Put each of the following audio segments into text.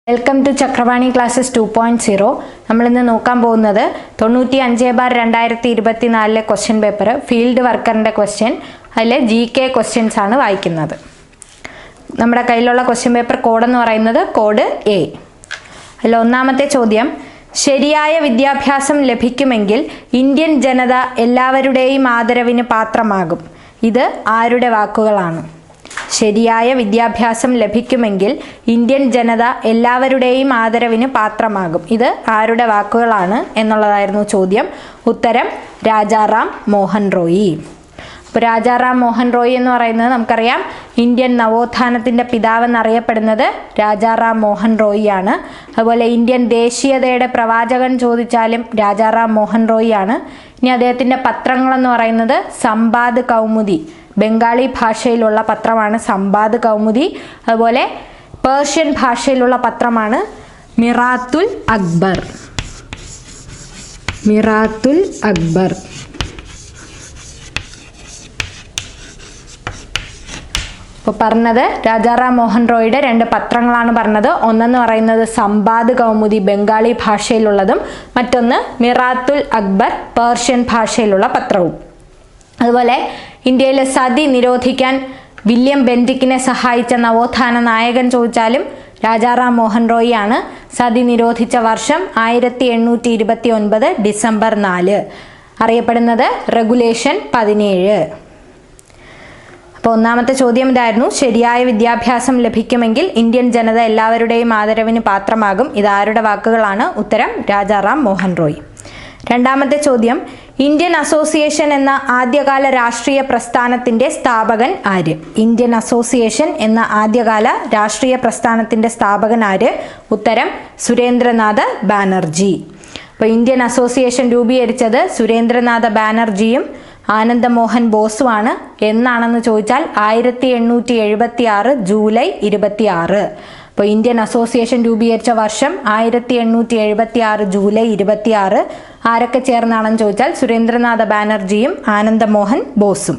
Welcome to Chakravani classes 2.0. നമ്മളിന്ന് നോക്കാൻ പോകുന്നത് 95/2024 ക്വസ്റ്റ്യൻ പേപ്പർ ഫീൽഡ് വർക്കറിൻ്റെ ക്വസ്റ്റ്യൻ, അതിൽ GK ക്വസ്റ്റ്യൻസ് ആണ് വായിക്കുന്നത്. നമ്മുടെ കയ്യിലുള്ള ക്വസ്റ്റ്യൻ പേപ്പർ കോഡ് എന്ന് പറയുന്നത് കോഡ് A. അതിൽ ഒന്നാമത്തെ ചോദ്യം, ശരിയായ വിദ്യാഭ്യാസം ലഭിക്കുമെങ്കിൽ ഇന്ത്യൻ ജനത എല്ലാവരുടെയും ആദരവിന് പാത്രമാകും. ഇത് ആരുടെ വാക്കുകളാണ്? ശരിയായ വിദ്യാഭ്യാസം ലഭിക്കുമെങ്കിൽ ഇന്ത്യൻ ജനത എല്ലാവരുടെയും ആദരവിന് പാത്രമാകും. ഇത് ആരുടെ വാക്കുകളാണ് എന്നുള്ളതായിരുന്നു ചോദ്യം. ഉത്തരം രാജാറാം മോഹൻ റോയി. അപ്പോൾ രാജാറാം മോഹൻ റോയി എന്ന് പറയുന്നത് നമുക്കറിയാം ഇന്ത്യൻ നവോത്ഥാനത്തിൻ്റെ പിതാവെന്നറിയപ്പെടുന്നത് രാജാറാം മോഹൻ റോയിയാണ്. അതുപോലെ ഇന്ത്യൻ ദേശീയതയുടെ പ്രവാചകൻ ചോദിച്ചാലും രാജാറാം മോഹൻ റോയിയാണ്. ഇനി അദ്ദേഹത്തിൻ്റെ പത്രങ്ങളെന്ന് പറയുന്നത് സംബാദ് കൗമുദി, ബംഗാളി ഭാഷയിലുള്ള പത്രമാണ് സംബാദ് കൗമുദി. അതുപോലെ പേർഷ്യൻ ഭാഷയിലുള്ള പത്രമാണ് മിറാത്തുൽ അക്ബർ. മിറാത്തുൽ അക്ബർ. അപ്പോൾ പറഞ്ഞത് രാജാറാം മോഹൻ റോയിയുടെ 2 പത്രങ്ങളാണ് പറഞ്ഞത്. ഒന്നെന്ന് പറയുന്നത് സംബാദ് കൗമുദി ബംഗാളി ഭാഷയിലുള്ളതും മറ്റൊന്ന് മിറാത്തുൽ അക്ബർ പേർഷ്യൻ ഭാഷയിലുള്ള പത്രവും. അതുപോലെ ഇന്ത്യയിലെ സതി നിരോധിക്കാൻ വില്യം ബെന്റിക്കിനെ സഹായിച്ച നവോത്ഥാന നായകൻ ചോദിച്ചാലും രാജാറാം മോഹൻ റോയി ആണ്. സതി നിരോധിച്ച വർഷം 1829 ഡിസംബർ 4, അറിയപ്പെടുന്നത് റെഗുലേഷൻ 17. അപ്പോൾ ഒന്നാമത്തെ ചോദ്യം ഇതായിരുന്നു, ശരിയായ വിദ്യാഭ്യാസം ലഭിക്കുമെങ്കിൽ ഇന്ത്യൻ ജനത എല്ലാവരുടെയും ആദരവിന് പാത്രമാകും. ഇതാരുടെ വാക്കുകളാണ്? ഉത്തരം രാജാറാം മോഹൻ റോയി. രണ്ടാമത്തെ ചോദ്യം, ഇന്ത്യൻ അസോസിയേഷൻ എന്ന ആദ്യകാല രാഷ്ട്രീയ പ്രസ്ഥാനത്തിൻ്റെ സ്ഥാപകൻ ആര്? ഇന്ത്യൻ അസോസിയേഷൻ എന്ന ആദ്യകാല രാഷ്ട്രീയ പ്രസ്ഥാനത്തിൻ്റെ സ്ഥാപകൻ ആര്? ഉത്തരം സുരേന്ദ്രനാഥ ബാനർജി. അപ്പോൾ ഇന്ത്യൻ അസോസിയേഷൻ രൂപീകരിച്ചത് സുരേന്ദ്രനാഥ ബാനർജിയും ആനന്ദമോഹൻ ബോസുമാണ്. എന്നാണെന്ന് ചോദിച്ചാൽ 1876 ജൂലൈ 26. അപ്പോൾ ഇന്ത്യൻ അസോസിയേഷൻ രൂപീകരിച്ച വർഷം 1876 ജൂലൈ 26. ആരൊക്കെ ചേർന്നാണെന്ന് ചോദിച്ചാൽ സുരേന്ദ്രനാഥ ബാനർജിയും ആനന്ദമോഹൻ ബോസും.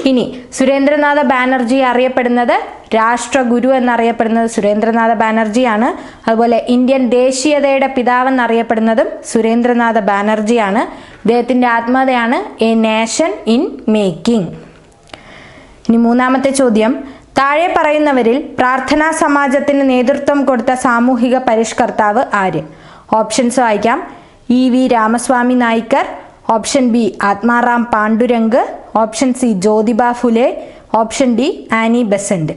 ഇനി സുരേന്ദ്രനാഥ ബാനർജി അറിയപ്പെടുന്നത് രാഷ്ട്രഗുരു എന്നറിയപ്പെടുന്നത് സുരേന്ദ്രനാഥ ബാനർജിയാണ്. അതുപോലെ ഇന്ത്യൻ ദേശീയതയുടെ പിതാവെന്നറിയപ്പെടുന്നതും സുരേന്ദ്രനാഥ ബാനർജിയാണ്. ഇദ്ദേഹത്തിൻ്റെ ആത്മകഥയാണ് എ നേഷൻ ഇൻ മേക്കിംഗ്. ഇനി മൂന്നാമത്തെ ചോദ്യം, താഴെ പറയുന്നവരിൽ പ്രാർത്ഥനാ സമാജത്തിന് നേതൃത്വം കൊടുത്ത സാമൂഹിക പരിഷ്കർത്താവ് ആര്? ഓപ്ഷൻസ് വായിക്കാം. EV Ramaswamy Naicker, option B Atmaram Pandurang, option C Jyotiba Phule, option D Annie Besant.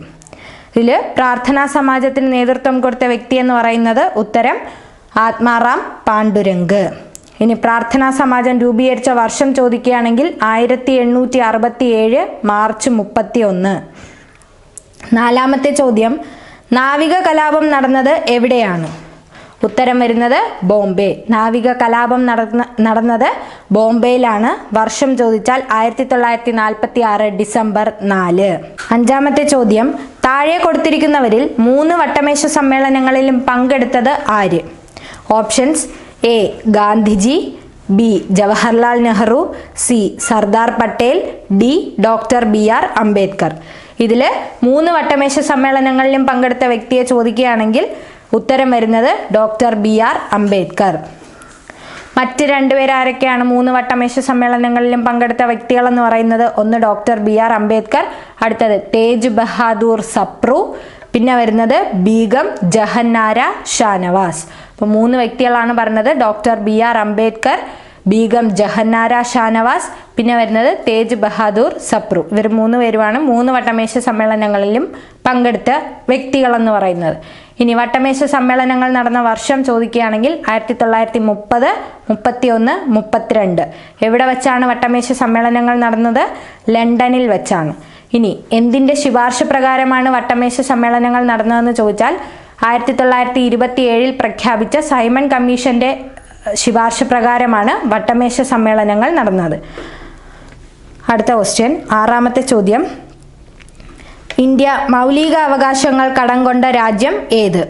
ഇതിൽ പ്രാർത്ഥനാ സമാജത്തിന് നേതൃത്വം കൊടുത്ത വ്യക്തി എന്ന് പറയുന്നത് ഉത്തരം ആത്മാറാം പാണ്ഡുരംഗ്. ഇനി പ്രാർത്ഥനാ സമാജം രൂപീകരിച്ച വർഷം ചോദിക്കുകയാണെങ്കിൽ 1867 മാർച്ച് 31. നാലാമത്തെ ചോദ്യം, നാവിക കലാപം നടന്നത് എവിടെയാണ്? ഉത്തരം വരുന്നത് ബോംബെ. നാവിക കലാപം നടന്നത് ബോംബെയിലാണ്. വർഷം ചോദിച്ചാൽ 1946 ഡിസംബർ 4. അഞ്ചാമത്തെ ചോദ്യം, താഴെ കൊടുത്തിരിക്കുന്നവരിൽ 3 വട്ടമേശ സമ്മേളനങ്ങളിലും പങ്കെടുത്തത് ആര്? Options A Gandhiji, B Jawaharlal Nehru, C Sardar Patel, D doctor BR Ambedkar. ഇതിൽ 3 വട്ടമേശ സമ്മേളനങ്ങളിലും പങ്കെടുത്ത വ്യക്തിയെ ചോദിക്കുകയാണെങ്കിൽ ഉത്തരം വരുന്നത് ഡോക്ടർ BR അംബേദ്കർ. മറ്റ് 2 പേർ ആരൊക്കെയാണ് 3 വട്ടമേശ സമ്മേളനങ്ങളിലും പങ്കെടുത്ത വ്യക്തികളെന്ന് പറയുന്നത്? ഒന്ന് ഡോക്ടർ BR അംബേദ്കർ, അടുത്തത് തേജ് ബഹാദൂർ സപ്രു, പിന്നെ വരുന്നത് ബീഗം ജഹന്നാര ഷാനവാസ്. അപ്പോൾ 3 വ്യക്തികളാണ് പറഞ്ഞത്. ഡോക്ടർ BR അംബേദ്കർ, ബീഗം ജഹന്നാര ഷാനവാസ്, പിന്നെ വരുന്നത് തേജ് ബഹാദൂർ സപ്രു. ഇവർ 3 പേരുമാണ് 3 വട്ടമേശ സമ്മേളനങ്ങളിലും പങ്കെടുത്ത വ്യക്തികളെന്ന് പറയുന്നത്. ഇനി വട്ടമേശ സമ്മേളനങ്ങൾ നടന്ന വർഷം ചോദിക്കുകയാണെങ്കിൽ 1930, 31, 32. എവിടെ വെച്ചാണ് വട്ടമേശ സമ്മേളനങ്ങൾ നടന്നത്? ലണ്ടനിൽ വെച്ചാണ്. ഇനി എന്തിൻ്റെ ശുപാർശ പ്രകാരമാണ് വട്ടമേശ സമ്മേളനങ്ങൾ നടന്നതെന്ന് ചോദിച്ചാൽ 1927 പ്രഖ്യാപിച്ച സൈമൺ കമ്മീഷന്റെ ശുപാർശ പ്രകാരമാണ് വട്ടമേശ സമ്മേളനങ്ങൾ നടന്നത്. അടുത്ത ക്വസ്റ്റ്യൻ, ആറാമത്തെ ചോദ്യം, ഇന്ത്യ മൗലിക അവകാശങ്ങൾ കടം കൊണ്ട രാജ്യം ഏത്?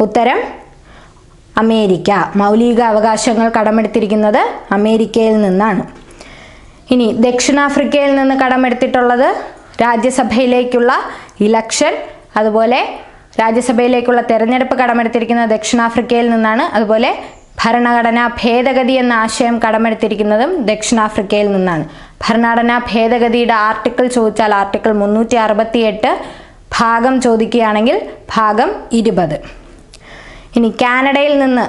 ഉത്തരം അമേരിക്ക. മൗലിക അവകാശങ്ങൾ കടമെടുത്തിരിക്കുന്നത് അമേരിക്കയിൽ നിന്നാണ്. ഇനി ദക്ഷിണാഫ്രിക്കയിൽ നിന്ന് കടമെടുത്തിട്ടുള്ളത് രാജ്യസഭയിലേക്കുള്ള ഇലക്ഷൻ, അതുപോലെ രാജ്യസഭയിലേക്കുള്ള തെരഞ്ഞെടുപ്പ് കടമെടുത്തിരിക്കുന്നത് ദക്ഷിണാഫ്രിക്കയിൽ നിന്നാണ്. അതുപോലെ ഭരണഘടനാ ഭേദഗതി എന്ന ആശയം കടമെടുത്തിരിക്കുന്നതും ദക്ഷിണാഫ്രിക്കയിൽ നിന്നാണ്. ഭരണഘടനാ ഭേദഗതിയുടെ ആർട്ടിക്കിൾ ചോദിച്ചാൽ ആർട്ടിക്കിൾ 368, ഭാഗം ചോദിക്കുകയാണെങ്കിൽ ഭാഗം 20. ഇനി കാനഡയിൽ നിന്ന്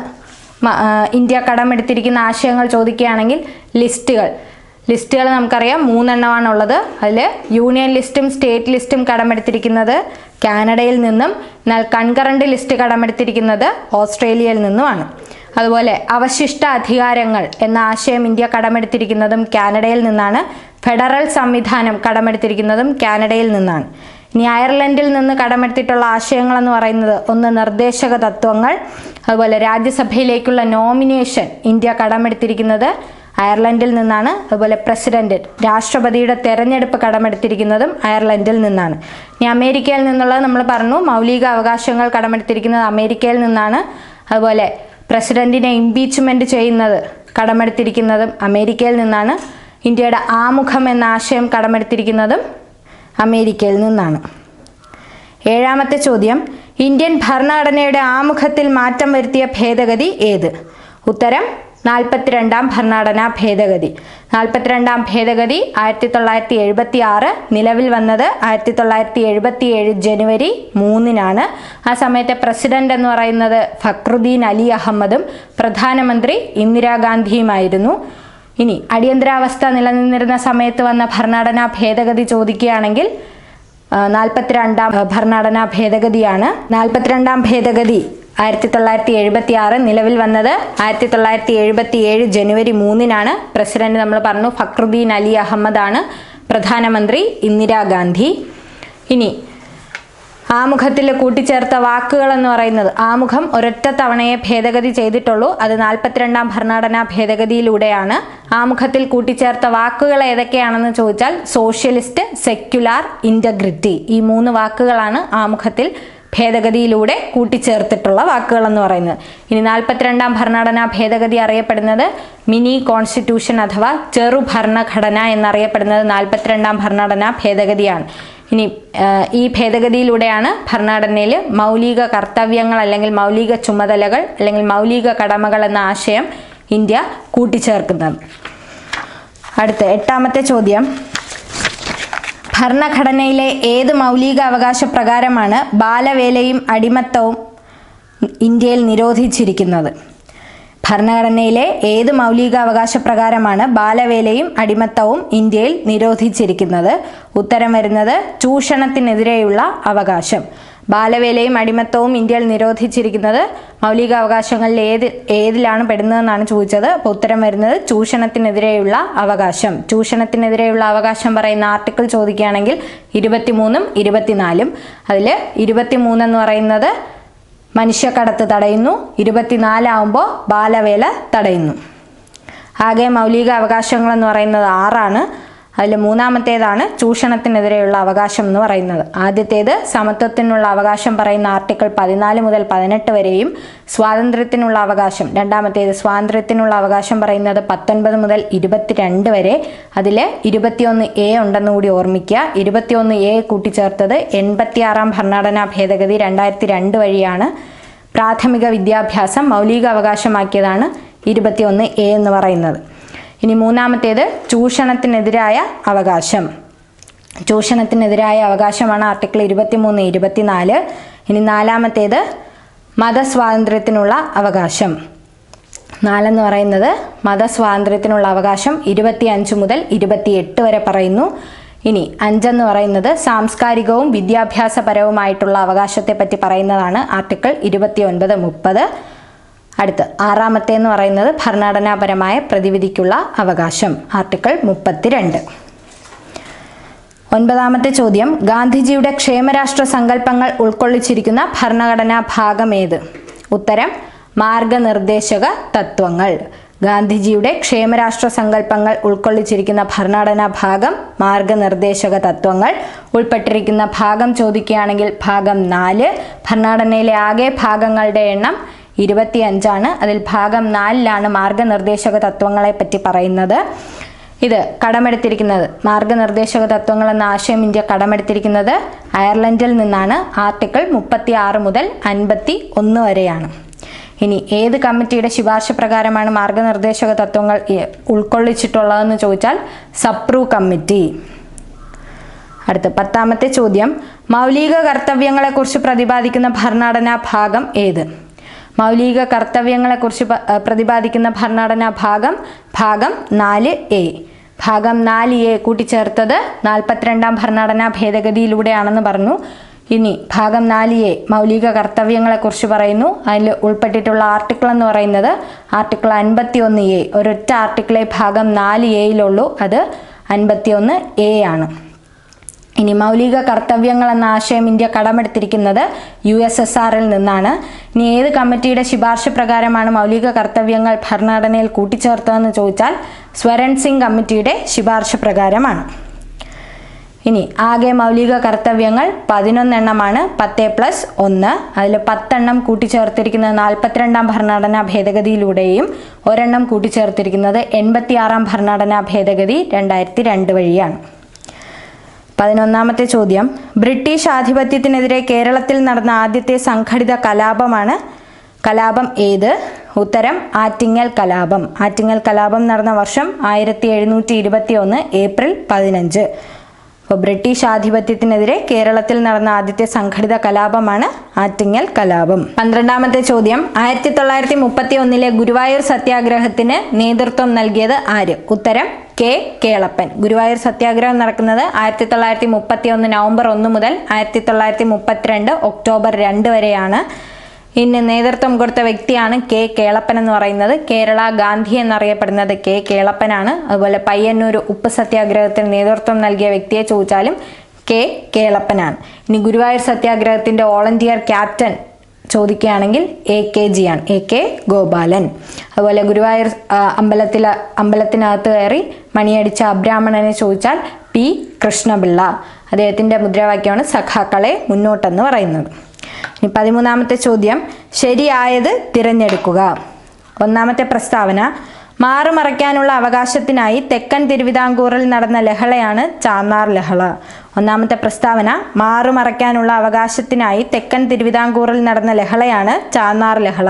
ഇന്ത്യ കടമെടുത്തിരിക്കുന്ന ആശയങ്ങൾ ചോദിക്കുകയാണെങ്കിൽ ലിസ്റ്റുകൾ നമുക്കറിയാം 3 എണ്ണമാണുള്ളത്. അതിൽ യൂണിയൻ ലിസ്റ്റും സ്റ്റേറ്റ് ലിസ്റ്റും കടമെടുത്തിരിക്കുന്നത് കാനഡയിൽ നിന്നും, എന്നാൽ കൺകറന്റ് ലിസ്റ്റ് കടമെടുത്തിരിക്കുന്നത് ഓസ്ട്രേലിയയിൽ നിന്നുമാണ്. അതുപോലെ അവശിഷ്ട അധികാരങ്ങൾ എന്ന ആശയം ഇന്ത്യ കടമെടുത്തിരിക്കുന്നതും കാനഡയിൽ നിന്നാണ്. ഫെഡറൽ സംവിധാനം കടമെടുത്തിരിക്കുന്നതും കാനഡയിൽ നിന്നാണ്. ഇനി അയർലൻഡിൽ നിന്ന് കടമെടുത്തിട്ടുള്ള ആശയങ്ങൾ എന്ന് പറയുന്നത് ഒന്ന് നിർദ്ദേശക തത്വങ്ങൾ, അതുപോലെ രാജ്യസഭയിലേക്കുള്ള നോമിനേഷൻ ഇന്ത്യ കടമെടുത്തിരിക്കുന്നത് അയർലൻഡിൽ നിന്നാണ്. അതുപോലെ പ്രസിഡന്റ് രാഷ്ട്രപതിയുടെ തെരഞ്ഞെടുപ്പ് കടമെടുത്തിരിക്കുന്നതും അയർലൻഡിൽ നിന്നാണ്. ഇനി അമേരിക്കയിൽ നിന്നുള്ളത് നമ്മൾ പറഞ്ഞു, മൗലിക അവകാശങ്ങൾ കടമെടുത്തിരിക്കുന്നത് അമേരിക്കയിൽ നിന്നാണ്. അതുപോലെ പ്രസിഡന്റിനെ ഇംപീച്ച്മെന്റ് ചെയ്യുന്നത് കടമെടുത്തിരിക്കുന്നതും അമേരിക്കയിൽ നിന്നാണ്. ഇന്ത്യയുടെ ആമുഖം എന്ന ആശയം കടമെടുത്തിരിക്കുന്നതും അമേരിക്കയിൽ നിന്നാണ്. 7ാമത്തെ ചോദ്യം, ഇന്ത്യൻ ഭരണഘടനയുടെ ആമുഖത്തിൽ മാറ്റം വരുത്തിയ ഭേദഗതി ഏത്? ഉത്തരം 42ാം ഭരണഘടനാ ഭേദഗതി. 42ാം ഭേദഗതി 1976, നിലവിൽ വന്നത് 1977 ജനുവരി 3-നാണ്. ആ സമയത്തെ പ്രസിഡന്റ് എന്ന് പറയുന്നത് ഫക്രുദ്ദീൻ അലി അഹമ്മദും പ്രധാനമന്ത്രി ഇന്ദിരാഗാന്ധിയുമായിരുന്നു. ഇനി അടിയന്തരാവസ്ഥ നിലനിന്നിരുന്ന സമയത്ത് വന്ന ഭരണഘടനാ ഭേദഗതി ചോദിക്കുകയാണെങ്കിൽ 42ാം ഭരണഘടനാ ഭേദഗതിയാണ്. 42ാം ഭേദഗതി 1976, നിലവിൽ വന്നത് 1977 ജനുവരി 3-നാണ്. പ്രസിഡന്റ് നമ്മൾ പറഞ്ഞു ഫക്രുദ്ദീൻ അലി അഹമ്മദാണ്, പ്രധാനമന്ത്രി ഇന്ദിരാഗാന്ധി. ഇനി ആമുഖത്തിൽ കൂട്ടിച്ചേർത്ത വാക്കുകൾ എന്ന് പറയുന്നത്, ആമുഖം ഒരൊറ്റ തവണയെ ഭേദഗതി ചെയ്തിട്ടുള്ളൂ, അത് 42ാം ഭരണഘടനാ ഭേദഗതിയിലൂടെയാണ്. ആമുഖത്തിൽ കൂട്ടിച്ചേർത്ത വാക്കുകൾ ഏതൊക്കെയാണെന്ന് ചോദിച്ചാൽ സോഷ്യലിസ്റ്റ്, സെക്യുലാർ, ഇന്റഗ്രിറ്റി, ഈ 3 വാക്കുകളാണ് ആമുഖത്തിൽ ഭേദഗതിയിലൂടെ കൂട്ടിച്ചേർത്തിട്ടുള്ള വാക്കുകൾ എന്ന് പറയുന്നത്. ഇനി 42ാം ഭരണഘടനാ ഭേദഗതി അറിയപ്പെടുന്നത് മിനി കോൺസ്റ്റിറ്റ്യൂഷൻ അഥവാ ചെറു ഭരണഘടന എന്നറിയപ്പെടുന്നത് 42ാം ഭരണഘടനാ ഭേദഗതിയാണ്. ഇനി ഈ ഭേദഗതിയിലൂടെയാണ് ഭരണഘടനയിൽ മൗലിക കർത്തവ്യങ്ങൾ അല്ലെങ്കിൽ മൗലിക ചുമതലകൾ അല്ലെങ്കിൽ മൗലിക കടമകൾ എന്ന ആശയം ഇന്ത്യ കൂട്ടിച്ചേർക്കുന്നത്. അടുത്ത 8ാമത്തെ ചോദ്യം, ഭരണഘടനയിലെ ഏത് മൗലിക അവകാശ പ്രകാരമാണ് ബാലവേലയും അടിമത്തവും ഇന്ത്യയിൽ നിരോധിച്ചിരിക്കുന്നത്? ഭരണഘടനയിലെ ഏത് മൗലിക അവകാശ പ്രകാരമാണ് ബാലവേലയും അടിമത്തവും ഇന്ത്യയിൽ നിരോധിച്ചിരിക്കുന്നത്? ഉത്തരം വരുന്നത് ചൂഷണത്തിനെതിരെയുള്ള അവകാശം. ബാലവേലയും അടിമത്തവും ഇന്ത്യയിൽ നിരോധിച്ചിരിക്കുന്നത് മൗലിക അവകാശങ്ങളിൽ ഏതിലാണ് പെടുന്നതെന്നാണ് ചോദിച്ചത്. അപ്പോൾ ഉത്തരം വരുന്നത് ചൂഷണത്തിനെതിരെയുള്ള അവകാശം. ചൂഷണത്തിനെതിരെയുള്ള അവകാശം പറയുന്ന ആർട്ടിക്കിൾ ചോദിക്കുകയാണെങ്കിൽ 23ഉം 24ഉം. അതിൽ 23 എന്ന് പറയുന്നത് മനുഷ്യക്കടത്ത് തടയുന്നു, 24 ആവുമ്പോൾ ബാലവേല തടയുന്നു. ആകെ മൗലിക അവകാശങ്ങൾ എന്ന് പറയുന്നത് 6ആണ്. അതിൽ 3ാമത്തേതാണ് ചൂഷണത്തിനെതിരെയുള്ള അവകാശം എന്ന് പറയുന്നത്. ആദ്യത്തേത് സമത്വത്തിനുള്ള അവകാശം പറയുന്ന ആർട്ടിക്കിൾ 14 മുതൽ 18 വരെയും, സ്വാതന്ത്ര്യത്തിനുള്ള അവകാശം രണ്ടാമത്തേത് സ്വാതന്ത്ര്യത്തിനുള്ള അവകാശം പറയുന്നത് 19 മുതൽ 22 വരെ. അതിൽ 21A ഉണ്ടെന്ന് കൂടി ഓർമ്മിക്കുക. 21A കൂട്ടിച്ചേർത്തത് 86ാം ഭരണഘടനാ ഭേദഗതി 2002 വഴിയാണ്. പ്രാഥമിക വിദ്യാഭ്യാസം മൗലിക അവകാശമാക്കിയതാണ് 21A എന്ന് പറയുന്നത്. ഇനി 3ാമത്തേത് ചൂഷണത്തിനെതിരായ അവകാശം. ചൂഷണത്തിനെതിരായ അവകാശമാണ് ആർട്ടിക്കിൾ 23, 24. ഇനി 4ാമത്തേത് മതസ്വാതന്ത്ര്യത്തിനുള്ള അവകാശം. 4 എന്ന് പറയുന്നത് മതസ്വാതന്ത്ര്യത്തിനുള്ള അവകാശം 25 മുതൽ 28 വരെ പറയുന്നു. ഇനി 5 എന്ന് പറയുന്നത് സാംസ്കാരികവും വിദ്യാഭ്യാസപരവുമായിട്ടുള്ള അവകാശത്തെ പറ്റി പറയുന്നതാണ് ആർട്ടിക്കിൾ 29, 30. അടുത്ത് 6ാമത്തെ എന്ന് പറയുന്നത് ഭരണഘടനാപരമായ പ്രതിവിധിക്കുള്ള അവകാശം ആർട്ടിക്കിൾ 32. 9ാമത്തെ ചോദ്യം, ഗാന്ധിജിയുടെ ക്ഷേമരാഷ്ട്ര സങ്കല്പങ്ങൾ ഉൾക്കൊള്ളിച്ചിരിക്കുന്ന ഭരണഘടനാ ഭാഗം ഏത്? ഉത്തരം മാർഗനിർദ്ദേശക തത്വങ്ങൾ. ഗാന്ധിജിയുടെ ക്ഷേമരാഷ്ട്ര സങ്കല്പങ്ങൾ ഉൾക്കൊള്ളിച്ചിരിക്കുന്ന ഭരണഘടനാ ഭാഗം മാർഗനിർദ്ദേശക തത്വങ്ങൾ. ഉൾപ്പെട്ടിരിക്കുന്ന ഭാഗം ചോദിക്കുകയാണെങ്കിൽ ഭാഗം 4. ഭരണഘടനയിലെ ആകെ ഭാഗങ്ങളുടെ എണ്ണം 25ആണ്. അതിൽ ഭാഗം 4ലാണ് മാർഗനിർദ്ദേശക തത്വങ്ങളെ പറ്റി പറയുന്നത്. ഇത് കടമെടുത്തിരിക്കുന്നത് മാർഗനിർദ്ദേശക തത്വങ്ങൾ എന്ന ആശയം ഇന്ത്യ കടമെടുത്തിരിക്കുന്നത് അയർലൻഡിൽ നിന്നാണ്. ആർട്ടിക്കിൾ 36 മുതൽ 51 വരെയാണ്. ഇനി ഏത് കമ്മിറ്റിയുടെ ശുപാർശ പ്രകാരമാണ് മാർഗനിർദ്ദേശക തത്വങ്ങൾ ഉൾക്കൊള്ളിച്ചിട്ടുള്ളതെന്ന് ചോദിച്ചാൽ സപ്രു കമ്മിറ്റി. അടുത്ത 10ാമത്തെ ചോദ്യം, മൗലിക കർത്തവ്യങ്ങളെക്കുറിച്ച് പ്രതിപാദിക്കുന്ന ഭരണഘടനാ ഭാഗം ഏത്? മൗലിക കർത്തവ്യങ്ങളെക്കുറിച്ച് പ്രതിപാദിക്കുന്ന ഭരണഘടനാ ഭാഗം 4A. ഭാഗം 4A കൂട്ടിച്ചേർത്തത് 42ാം ഭരണഘടനാ ഭേദഗതിയിലൂടെയാണെന്ന് പറഞ്ഞു. ഇനി ഭാഗം 4A മൗലിക കർത്തവ്യങ്ങളെക്കുറിച്ച് പറയുന്നു. അതിൽ ഉൾപ്പെട്ടിട്ടുള്ള ആർട്ടിക്കിൾ എന്ന് പറയുന്നത് ആർട്ടിക്കിൾ 51A. ഒരൊറ്റ ആർട്ടിക്കിളെ ഭാഗം 4Aയിലുള്ളൂ, അത് 51A ആണ്. ഇനി മൗലിക കർത്തവ്യങ്ങൾ എന്ന ആശയം ഇന്ത്യ കടമെടുത്തിരിക്കുന്നത് USSRൽ നിന്നാണ്. ഇനി ഏത് കമ്മിറ്റിയുടെ ശുപാർശ പ്രകാരമാണ് മൗലിക കർത്തവ്യങ്ങൾ ഭരണഘടനയിൽ കൂട്ടിച്ചേർത്തതെന്ന് ചോദിച്ചാൽ സ്വരൺ സിംഗ് കമ്മിറ്റിയുടെ ശുപാർശ പ്രകാരമാണ്. ഇനി ആകെ മൗലിക കർത്തവ്യങ്ങൾ 11 എണ്ണമാണ്. 10+1. അതിൽ 10 എണ്ണം കൂട്ടിച്ചേർത്തിരിക്കുന്നത് 42ാം ഭരണഘടനാ ഭേദഗതിയിലൂടെയും ഒരെണ്ണം കൂട്ടിച്ചേർത്തിരിക്കുന്നത് 86ാം ഭരണഘടനാ ഭേദഗതി 2002 വഴിയാണ്. 11ാമത്തെ ചോദ്യം, ബ്രിട്ടീഷ് ആധിപത്യത്തിനെതിരെ കേരളത്തിൽ നടന്ന ആദ്യത്തെ സംഘടിത കലാപം ഏത്? ഉത്തരം ആറ്റിങ്ങൽ കലാപം. ആറ്റിങ്ങൽ കലാപം നടന്ന വർഷം 1721 ഏപ്രിൽ 15. അപ്പോൾ ബ്രിട്ടീഷ് ആധിപത്യത്തിനെതിരെ കേരളത്തിൽ നടന്ന ആദ്യത്തെ സംഘടിത കലാപമാണ് ആറ്റിങ്ങൽ കലാപം. 12ാമത്തെ ചോദ്യം, 1931 ഗുരുവായൂർ സത്യാഗ്രഹത്തിന് നേതൃത്വം നൽകിയത് ആര്? ഉത്തരം കെ കേളപ്പൻ. ഗുരുവായൂർ സത്യാഗ്രഹം നടക്കുന്നത് 1931 നവംബർ 1 മുതൽ 1932 ഒക്ടോബർ 2 വരെയാണ്. ഇന്ന് നേതൃത്വം കൊടുത്ത വ്യക്തിയാണ് കെ കേളപ്പൻ എന്ന് പറയുന്നത്. കേരള ഗാന്ധി എന്നറിയപ്പെടുന്നത് കെ കേളപ്പനാണ്. അതുപോലെ പയ്യന്നൂർ ഉപ്പ് സത്യാഗ്രഹത്തിന് നേതൃത്വം നൽകിയ വ്യക്തിയെ ചോദിച്ചാലും കെ കേളപ്പനാണ്. ഇനി ഗുരുവായൂർ സത്യാഗ്രഹത്തിന്റെ ഓൾ ഇന്ത്യ ക്യാപ്റ്റൻ ചോദിക്കുകയാണെങ്കിൽ AKG ആണ്, AK ഗോപാലൻ. അതുപോലെ ഗുരുവായൂർ അമ്പലത്തിനകത്ത് കയറി മണിയടിച്ച അബ്രാഹ്മണനെ ചോദിച്ചാൽ P കൃഷ്ണപിള്ള. അദ്ദേഹത്തിന്റെ മുദ്രാവാക്യമാണ് സഖാക്കളെ മുന്നോട്ടെന്ന് പറയുന്നത്. ഇനി 13ാമത്തെ ചോദ്യം, ശരിയായത് തിരഞ്ഞെടുക്കുക. 1ാമത്തെ പ്രസ്താവന, മാറുമറയ്ക്കാനുള്ള അവകാശത്തിനായി തെക്കൻ തിരുവിതാംകൂറിൽ നടന്ന ലഹളയാണ് ചാന്നാർ ലഹള. 1ാമത്തെ പ്രസ്താവന, മാറുമറയ്ക്കാനുള്ള അവകാശത്തിനായി തെക്കൻ തിരുവിതാംകൂറിൽ നടന്ന ലഹളയാണ് ചാന്നാർ ലഹള.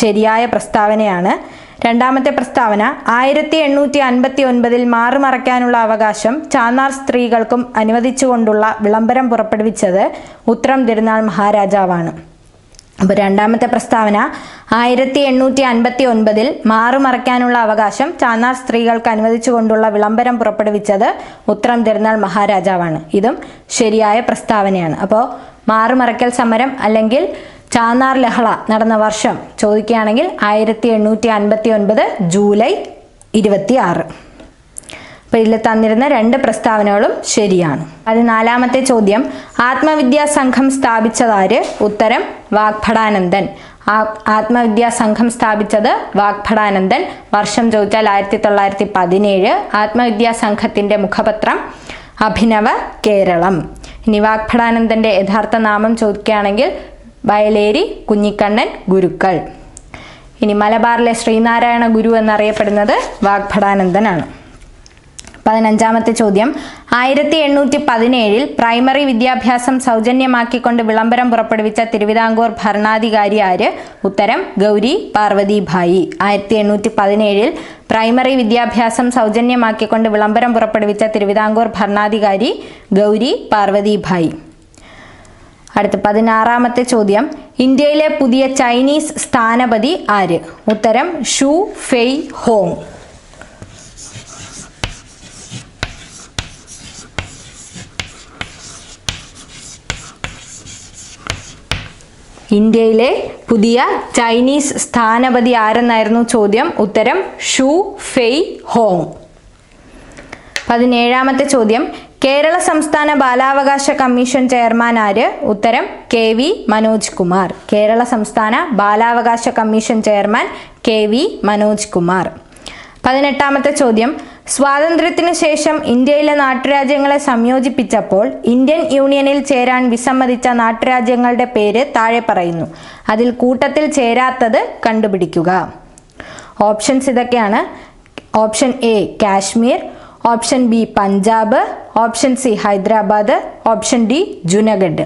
ശരിയായ പ്രസ്താവനയാണ്. 2ാമത്തെ പ്രസ്താവന, 1859 മാറുമറയ്ക്കാനുള്ള അവകാശം ചാന്നാർ സ്ത്രീകൾക്കും അനുവദിച്ചുകൊണ്ടുള്ള വിളംബരം പുറപ്പെടുവിച്ചത് ഉത്രം തിരുനാൾ മഹാരാജാവാണ്. അപ്പോൾ 2ാമത്തെ പ്രസ്താവന, 1859 മാറുമറയ്ക്കാനുള്ള അവകാശം ചാന്നാർ സ്ത്രീകൾക്ക് അനുവദിച്ചുകൊണ്ടുള്ള വിളംബരം പുറപ്പെടുവിച്ചത് ഉത്രം തിരുനാൾ മഹാരാജാവാണ്. ഇതും ശരിയായ പ്രസ്താവനയാണ്. അപ്പോൾ മാറുമറയ്ക്കൽ സമരം അല്ലെങ്കിൽ ചാന്നാർ ലഹള നടന്ന വർഷം ചോദിക്കുകയാണെങ്കിൽ 1859 ജൂലൈ 26. അപ്പോൾ ഇതിൽ തന്നിരുന്ന 2 പ്രസ്താവനകളും ശരിയാണ്. 14ാമത്തെ ചോദ്യം, ആത്മവിദ്യാ സംഘം സ്ഥാപിച്ചതാര്? ഉത്തരം വാഗ്ഭടാനന്ദൻ. ആത്മവിദ്യാ സംഘം സ്ഥാപിച്ചത് വാഗ്ഭടാനന്ദൻ. വർഷം ചോദിച്ചാൽ 1917. ആത്മവിദ്യാ സംഘത്തിന്റെ മുഖപത്രം അഭിനവ കേരളം. ഇനി വാഗ്ഭടാനന്ദന്റെ യഥാർത്ഥ നാമം ചോദിക്കുകയാണെങ്കിൽ വയലേരി കുഞ്ഞിക്കണ്ണൻ ഗുരുക്കൾ. ഇനി മലബാറിലെ ശ്രീനാരായണ ഗുരു എന്നറിയപ്പെടുന്നത് വാഗ്ഭടാനന്ദനാണ്. 15ാമത്തെ ചോദ്യം, 1817 പ്രൈമറി വിദ്യാഭ്യാസം സൗജന്യമാക്കിക്കൊണ്ട് വിളംബരം പുറപ്പെടുവിച്ച തിരുവിതാംകൂർ ഭരണാധികാരി ആര്? ഉത്തരം ഗൗരി പാർവതിഭായി. 1817 പ്രൈമറി വിദ്യാഭ്യാസം സൗജന്യമാക്കിക്കൊണ്ട് വിളംബരം പുറപ്പെടുവിച്ച തിരുവിതാംകൂർ ഭരണാധികാരി ഗൗരി പാർവതിഭായി. അടുത്ത 16ാമത്തെ ചോദ്യം, ഇന്ത്യയിലെ പുതിയ ചൈനീസ് സ്ഥാനപതി ആര്? ഉത്തരം ഷു ഫെയ് ഹോങ്. ഇന്ത്യയിലെ പുതിയ ചൈനീസ് സ്ഥാനപതി ആരെന്നായിരുന്നു ചോദ്യം. ഉത്തരം ഷു ഫെയ് ഹോങ്. 17ാമത്തെ ചോദ്യം, കേരള സംസ്ഥാന ബാലാവകാശ കമ്മീഷൻ ചെയർമാൻ ആര്? ഉത്തരം KV മനോജ് കുമാർ. കേരള സംസ്ഥാന ബാലാവകാശ commission chairman KV Manoj Kumar. 18ാമത്തെ ചോദ്യം, സ്വാതന്ത്ര്യത്തിനു ശേഷം ഇന്ത്യയിലെ നാട്ടുരാജ്യങ്ങളെ സംയോജിപ്പിച്ചപ്പോൾ ഇന്ത്യൻ യൂണിയനിൽ ചേരാൻ വിസമ്മതിച്ച നാട്ടുരാജ്യങ്ങളുടെ പേര് താഴെ പറയുന്നു. അതിൽ കൂട്ടത്തിൽ ചേരാത്തത് കണ്ടുപിടിക്കുക. ഓപ്ഷൻസ് ഇതൊക്കെയാണ്. Option A Kashmir, option B Punjab, option C Hyderabad, option D Junagadh.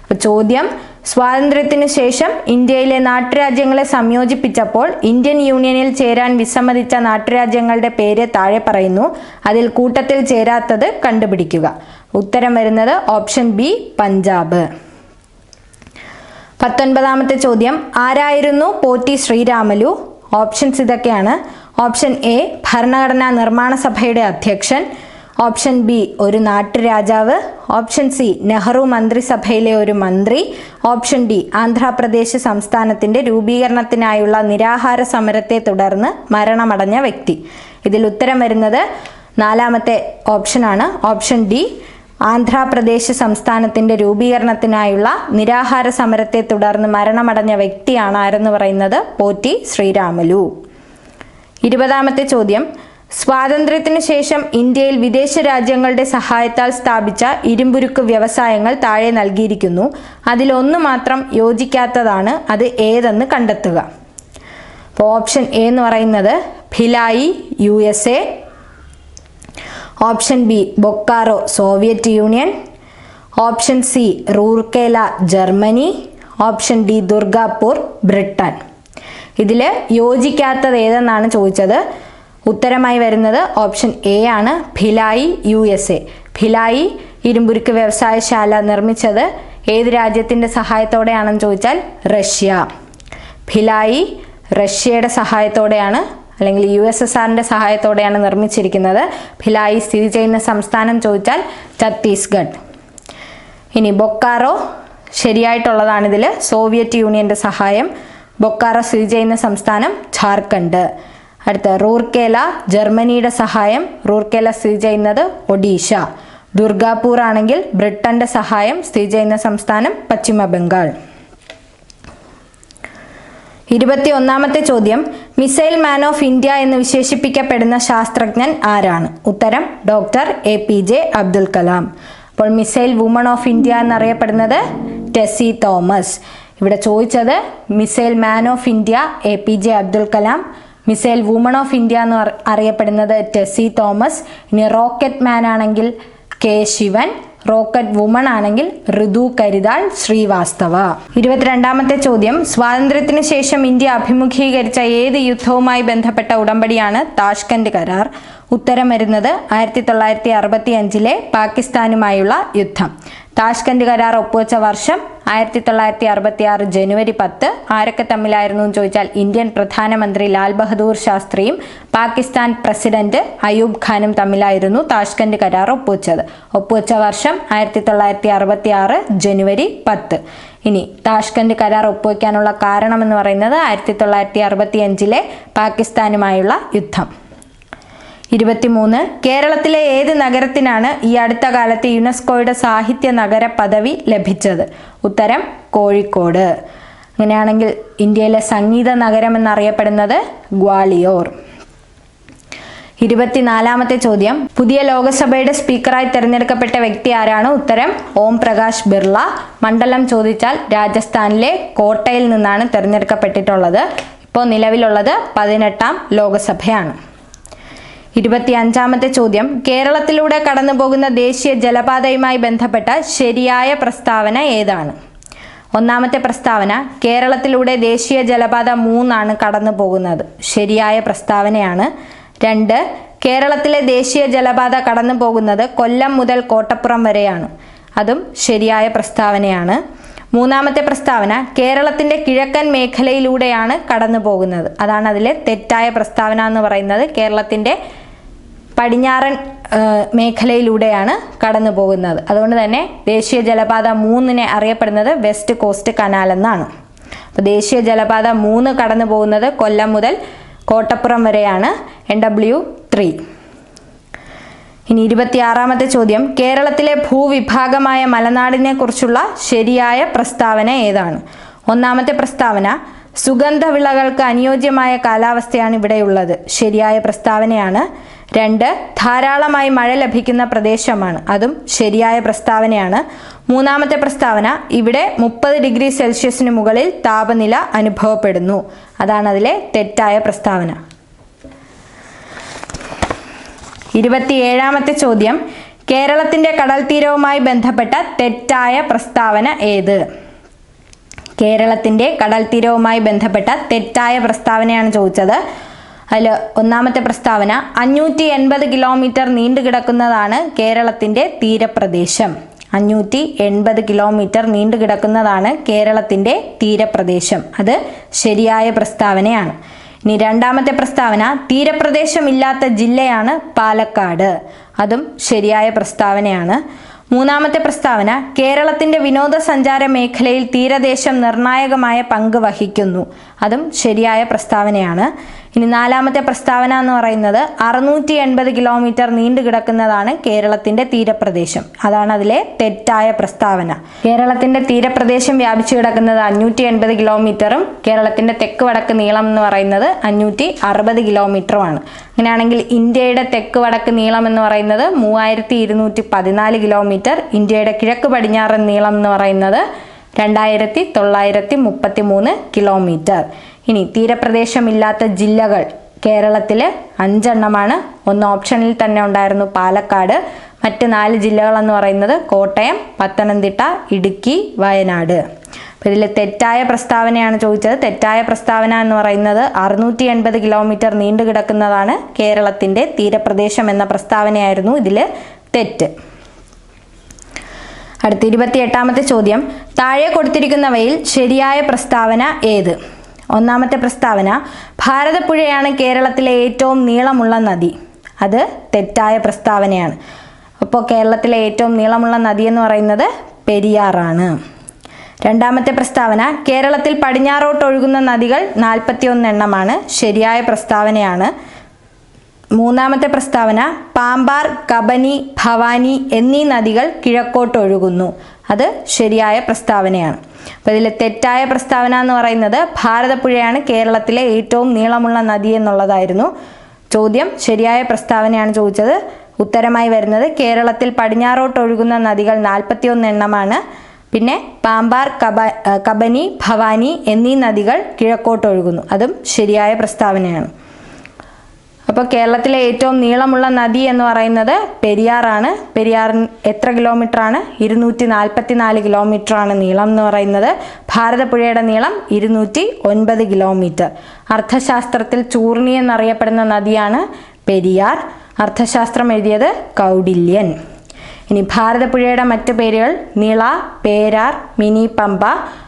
അപ്പോൾ ചോദ്യം, സ്വാതന്ത്ര്യത്തിന് ശേഷം ഇന്ത്യയിലെ നാട്ടുരാജ്യങ്ങളെ സംയോജിപ്പിച്ചപ്പോൾ ഇന്ത്യൻ യൂണിയനിൽ ചേരാൻ വിസമ്മതിച്ച നാട്ടുരാജ്യങ്ങളുടെ പേര് താഴെ പറയുന്നു. അതിൽ കൂട്ടത്തിൽ ചേരാത്തത് കണ്ടുപിടിക്കുക. ഉത്തരം വരുന്നത് ഓപ്ഷൻ ബി പഞ്ചാബ്. 19ാമത്തെ ചോദ്യം, ആരായിരുന്നു പോറ്റി ശ്രീരാമലു? ഓപ്ഷൻസ് ഇതൊക്കെയാണ്. ഓപ്ഷൻ എ ഭരണഘടനാ നിർമ്മാണ സഭയുടെ അധ്യക്ഷൻ, ഓപ്ഷൻ ബി ഒരു നാട്ടുരാജാവ്, ഓപ്ഷൻ സി നെഹ്റു മന്ത്രിസഭയിലെ ഒരു മന്ത്രി, ഓപ്ഷൻ ഡി ആന്ധ്രാപ്രദേശ് സംസ്ഥാനത്തിന്റെ രൂപീകരണത്തിനായുള്ള നിരാഹാര സമരത്തെ തുടർന്ന് മരണമടഞ്ഞ വ്യക്തി. ഇതിൽ ഉത്തരം വരുന്നത് 4ാമത്തെ ഓപ്ഷനാണ്, ഓപ്ഷൻ ഡി ആന്ധ്രാപ്രദേശ് സംസ്ഥാനത്തിന്റെ രൂപീകരണത്തിനായുള്ള നിരാഹാര സമരത്തെ തുടർന്ന് മരണമടഞ്ഞ വ്യക്തിയാണ് ആരെന്ന് പറയുന്നത് പോറ്റി ശ്രീരാമലു. 20ാമത്തെ ചോദ്യം, സ്വാതന്ത്ര്യത്തിന് ശേഷം ഇന്ത്യയിൽ വിദേശ രാജ്യങ്ങളുടെ സഹായത്താൽ സ്ഥാപിച്ച ഇരുമ്പുരുക്ക് വ്യവസായങ്ങൾ താഴെ നൽകിയിരിക്കുന്നു. അതിലൊന്ന് മാത്രം യോജിക്കാത്തതാണ്, അത് ഏതെന്ന് കണ്ടെത്തുക. അപ്പോൾ ഓപ്ഷൻ എ എന്ന് പറയുന്നത് Bhilai USA, option B Bokaro Soviet union, option C Rourkela Germany, option D Durgapur Britain. ഇതിൽ യോജിക്കാത്തത് ഏതെന്നാണ് ചോദിച്ചത്. ഉത്തരമായി വരുന്നത് ഓപ്ഷൻ എ ആണ്, ഭിലായി USA. ഭിലായി ഇരുമ്പുരുക്ക് വ്യവസായശാല നിർമ്മിച്ചത് ഏത് രാജ്യത്തിൻ്റെ സഹായത്തോടെയാണെന്ന് ചോദിച്ചാൽ റഷ്യ. ഭിലായി റഷ്യയുടെ സഹായത്തോടെയാണ് അല്ലെങ്കിൽ USSRന്റെ സഹായത്തോടെയാണ് നിർമ്മിച്ചിരിക്കുന്നത്. ഭിലായി സ്ഥിതി ചെയ്യുന്ന സംസ്ഥാനം ചോദിച്ചാൽ ഛത്തീസ്ഗഡ്. ഇനി ബൊക്കാറോ ശരിയായിട്ടുള്ളതാണിതിൽ, സോവിയറ്റ് യൂണിയന്റെ സഹായം. ബൊക്കാറോ സ്ഥിതി ചെയ്യുന്ന സംസ്ഥാനം ഝാർഖണ്ഡ്. അടുത്ത റൂർക്കേല ജർമ്മനിയുടെ സഹായം, റൂർക്കേല സ്ഥിതി ചെയ്യുന്നത് ഒഡീഷ. ദുർഗാപൂർ ആണെങ്കിൽ ബ്രിട്ടന്റെ സഹായം, സ്ഥിതി ചെയ്യുന്ന സംസ്ഥാനം പശ്ചിമ ബംഗാൾ. 21ാമത്തെ ചോദ്യം, മിസൈൽ മാൻ ഓഫ് ഇന്ത്യ എന്ന് വിശേഷിപ്പിക്കപ്പെടുന്ന ശാസ്ത്രജ്ഞൻ ആരാണ്? ഉത്തരം ഡോക്ടർ APJ അബ്ദുൽ കലാം. അപ്പോൾ മിസൈൽ വുമൺ ഓഫ് ഇന്ത്യ എന്നറിയപ്പെടുന്നത് ടെസി തോമസ്. ഇവിടെ ചോദിച്ചത് missile man of India APJ Abdul Kalam, missile woman of India എന്ന് അറിയപ്പെടുന്നത് ടെസി തോമസ്. ഇനി റോക്കറ്റ് മാൻ ആണെങ്കിൽ K ശിവൻ, റോക്കറ്റ് വുമൺ ആണെങ്കിൽ ഋതു കരിതാൾ ശ്രീവാസ്തവ. 22ാമത്തെ ചോദ്യം, സ്വാതന്ത്ര്യത്തിന് ശേഷം ഇന്ത്യ അഭിമുഖീകരിച്ച ഏത് യുദ്ധവുമായി ബന്ധപ്പെട്ട ഉടമ്പടിയാണ് താഷ്കന്റ് കരാർ? ഉത്തരം വരുന്നത് 1965 പാകിസ്ഥാനുമായുള്ള യുദ്ധം. താഷ്കന്റ് കരാർ ഒപ്പുവെച്ച വർഷം 1966 ജനുവരി 10. ആരൊക്കെ തമ്മിലായിരുന്നു എന്ന് ചോദിച്ചാൽ ഇന്ത്യൻ പ്രധാനമന്ത്രി ലാൽ ബഹദൂർ ശാസ്ത്രിയും പാകിസ്ഥാൻ പ്രസിഡന്റ് അയൂബ് ഖാനും തമ്മിലായിരുന്നു താഷ്കന്റ് കരാർ ഒപ്പുവെച്ചത്. ഒപ്പുവെച്ച വർഷം 1966 ജനുവരി 10. ഇനി താഷ്കന്റ് കരാർ ഒപ്പുവെക്കാനുള്ള കാരണം എന്ന് പറയുന്നത് 1965 പാകിസ്ഥാനുമായുള്ള യുദ്ധം. 23. കേരളത്തിലെ ഏത് നഗരത്തിനാണ് ഈ അടുത്ത കാലത്ത് യുനെസ്കോയുടെ സാഹിത്യ നഗര പദവി ലഭിച്ചത്? ഉത്തരം കോഴിക്കോട്. അങ്ങനെയാണെങ്കിൽ ഇന്ത്യയിലെ സംഗീത നഗരം എന്നറിയപ്പെടുന്നത് ഗ്വാളിയോർ. 24ാമത്തെ ചോദ്യം, പുതിയ ലോകസഭയുടെ സ്പീക്കറായി തിരഞ്ഞെടുക്കപ്പെട്ട വ്യക്തി ആരാണ്? ഉത്തരം ഓം പ്രകാശ് ബിർള. മണ്ഡലം ചോദിച്ചാൽ രാജസ്ഥാനിലെ കോട്ടയിൽ നിന്നാണ് തിരഞ്ഞെടുക്കപ്പെട്ടിട്ടുള്ളത്. ഇപ്പോൾ നിലവിലുള്ളത് 18ാം ലോകസഭയാണ്. 25ാമത്തെ ചോദ്യം, കേരളത്തിലൂടെ കടന്നു പോകുന്ന ദേശീയ ജലപാതയുമായി ബന്ധപ്പെട്ട ശരിയായ പ്രസ്താവന ഏതാണ്? ഒന്നാമത്തെ പ്രസ്താവന, കേരളത്തിലൂടെ ദേശീയ ജലപാത 3 കടന്നു പോകുന്നത്. ശരിയായ പ്രസ്താവനയാണ്. 2, കേരളത്തിലെ ദേശീയ ജലപാത കടന്നു പോകുന്നത് കൊല്ലം മുതൽ കോട്ടപ്പുറം വരെയാണ്. അതും ശരിയായ പ്രസ്താവനയാണ്. 3ാമത്തെ പ്രസ്താവന, കേരളത്തിന്റെ കിഴക്കൻ മേഖലയിലൂടെയാണ് കടന്നു പോകുന്നത്. അതാണ് അതിലെ തെറ്റായ പ്രസ്താവന എന്ന് പറയുന്നത്. കേരളത്തിന്റെ പടിഞ്ഞാറൻ മേഖലയിലൂടെയാണ് കടന്നു പോകുന്നത്. അതുകൊണ്ട് തന്നെ ദേശീയ ജലപാത 3 അറിയപ്പെടുന്നത് വെസ്റ്റ് കോസ്റ്റ് കനാൽ എന്നാണ്. അപ്പോൾ ദേശീയ ജലപാത 3 കടന്നു പോകുന്നത് കൊല്ലം മുതൽ കോട്ടപ്പുറം വരെയാണ്, NW3. ഇനി 26ാമത്തെ ചോദ്യം, കേരളത്തിലെ ഭൂവിഭാഗമായ മലനാടിനെ കുറിച്ചുള്ള ശരിയായ പ്രസ്താവന ഏതാണ്? ഒന്നാമത്തെ പ്രസ്താവന, സുഗന്ധവിളകൾക്ക് അനുയോജ്യമായ കാലാവസ്ഥയാണ് ഇവിടെയുള്ളത്. ശരിയായ പ്രസ്താവനയാണ്. 2, ധാരാളമായി മഴ ലഭിക്കുന്ന പ്രദേശമാണ്. അതും ശരിയായ പ്രസ്താവനയാണ്. 3ാമത്തെ പ്രസ്താവന, ഇവിടെ 30 ഡിഗ്രി സെൽഷ്യസിന് മുകളിൽ താപനില അനുഭവപ്പെടുന്നു. അതാണ് അതിലെ തെറ്റായ പ്രസ്താവന. 27ാമത്തെ ചോദ്യം, കേരളത്തിന്റെ കടൽ തീരവുമായി ബന്ധപ്പെട്ട തെറ്റായ പ്രസ്താവന ഏത്? കേരളത്തിന്റെ കടൽ തീരവുമായി ബന്ധപ്പെട്ട തെറ്റായ പ്രസ്താവനയാണ് ചോദിച്ചത്. അതിൽ ഒന്നാമത്തെ പ്രസ്താവന 580 കിലോമീറ്റർ നീണ്ടുകിടക്കുന്നതാണ് കേരളത്തിന്റെ തീരപ്രദേശം. 580 കിലോമീറ്റർ നീണ്ടുകിടക്കുന്നതാണ് കേരളത്തിന്റെ തീരപ്രദേശം. അത് ശരിയായ പ്രസ്താവനയാണ്. ഇനി രണ്ടാമത്തെ പ്രസ്താവന, തീരപ്രദേശമില്ലാത്ത ജില്ലയാണ് പാലക്കാട്. അതും ശരിയായ പ്രസ്താവനയാണ്. മൂന്നാമത്തെ പ്രസ്താവന, കേരളത്തിന്റെ വിനോദസഞ്ചാര മേഖലയിൽ തീരദേശം നിർണായകമായ പങ്ക് വഹിക്കുന്നു. അതും ശരിയായ പ്രസ്താവനയാണ്. ഇനി നാലാമത്തെ പ്രസ്താവന എന്ന് പറയുന്നത് 680 കിലോമീറ്റർ നീണ്ടുകിടക്കുന്നതാണ് കേരളത്തിന്റെ തീരപ്രദേശം. അതാണ് അതിലെ തെറ്റായ പ്രസ്താവന. കേരളത്തിന്റെ തീരപ്രദേശം വ്യാപിച്ചു കിടക്കുന്നത് 580 കിലോമീറ്ററും കേരളത്തിന്റെ തെക്ക് വടക്ക് നീളം എന്ന് പറയുന്നത് 560 കിലോമീറ്ററുമാണ്. അങ്ങനെയാണെങ്കിൽ ഇന്ത്യയുടെ തെക്ക് വടക്ക് നീളം എന്ന് പറയുന്നത് 3214 കിലോമീറ്റർ, ഇന്ത്യയുടെ കിഴക്ക് പടിഞ്ഞാറൻ നീളം എന്ന് പറയുന്നത് 2933 കിലോമീറ്റർ. ഇനി തീരപ്രദേശമില്ലാത്ത ജില്ലകൾ കേരളത്തിൽ 5 എണ്ണമാണ്. ഒന്ന് ഓപ്ഷനിൽ തന്നെ ഉണ്ടായിരുന്നു, പാലക്കാട്. മറ്റ് 4 ജില്ലകൾ എന്ന് പറയുന്നത് കോട്ടയം, പത്തനംതിട്ട, ഇടുക്കി, വയനാട്. അപ്പോൾ ഇതിൽ തെറ്റായ പ്രസ്താവനയാണ് ചോദിച്ചത്. തെറ്റായ പ്രസ്താവന എന്ന് പറയുന്നത് 680 കിലോമീറ്റർ നീണ്ടുകിടക്കുന്നതാണ് കേരളത്തിൻ്റെ തീരപ്രദേശം എന്ന പ്രസ്താവനയായിരുന്നു ഇതിൽ തെറ്റ്. അടുത്ത 28ാമത്തെ ചോദ്യം, താഴെ കൊടുത്തിരിക്കുന്നവയിൽ ശരിയായ പ്രസ്താവന ഏത്? ഒന്നാമത്തെ പ്രസ്താവന, ഭാരതപ്പുഴയാണ് കേരളത്തിലെ ഏറ്റവും നീളമുള്ള നദി. അത് തെറ്റായ പ്രസ്താവനയാണ്. അപ്പോൾ കേരളത്തിലെ ഏറ്റവും നീളമുള്ള നദി എന്ന് പറയുന്നത് പെരിയാറാണ്. രണ്ടാമത്തെ പ്രസ്താവന, കേരളത്തിൽ പടിഞ്ഞാറോട്ട് ഒഴുകുന്ന നദികൾ 41 എണ്ണമാണ്. ശരിയായ പ്രസ്താവനയാണ്. മൂന്നാമത്തെ പ്രസ്താവന, പാമ്പാർ, കബനി, ഭവാനി എന്നീ നദികൾ കിഴക്കോട്ട് ഒഴുകുന്നു. അത് ശരിയായ പ്രസ്താവനയാണ്. അപ്പോൾ ഇതിൽ തെറ്റായ പ്രസ്താവന എന്ന് പറയുന്നത് ഭാരതപ്പുഴയാണ് കേരളത്തിലെ ഏറ്റവും നീളമുള്ള നദി എന്നുള്ളതായിരുന്നു. ചോദ്യം ശരിയായ പ്രസ്താവനയാണ് ചോദിച്ചത്. ഉത്തരമായി വരുന്നത് കേരളത്തിൽ പടിഞ്ഞാറോട്ട് ഒഴുകുന്ന നദികൾ 41 എണ്ണമാണ്. പിന്നെ പാമ്പാർ, കബനി, ഭവാനി എന്നീ നദികൾ കിഴക്കോട്ട് ഒഴുകുന്നു. അതും ശരിയായ പ്രസ്താവനയാണ്. അപ്പോൾ കേരളത്തിലെ ഏറ്റവും നീളമുള്ള നദി എന്ന് പറയുന്നത് പെരിയാറാണ്. പെരിയാറിന് എത്ര കിലോമീറ്ററാണ്? 244 കിലോമീറ്ററാണ് നീളം എന്ന് പറയുന്നത്. ഭാരതപ്പുഴയുടെ നീളം 209 കിലോമീറ്റർ. അർത്ഥശാസ്ത്രത്തിൽ ചൂർണി എന്നറിയപ്പെടുന്ന നദിയാണ് പെരിയാർ. അർത്ഥശാസ്ത്രം എഴുതിയത് കൗഡില്യൻ. ഇനി ഭാരതപ്പുഴയുടെ മറ്റ് പേരുകൾ നിള, പേരാർ, മിനി പമ്പ,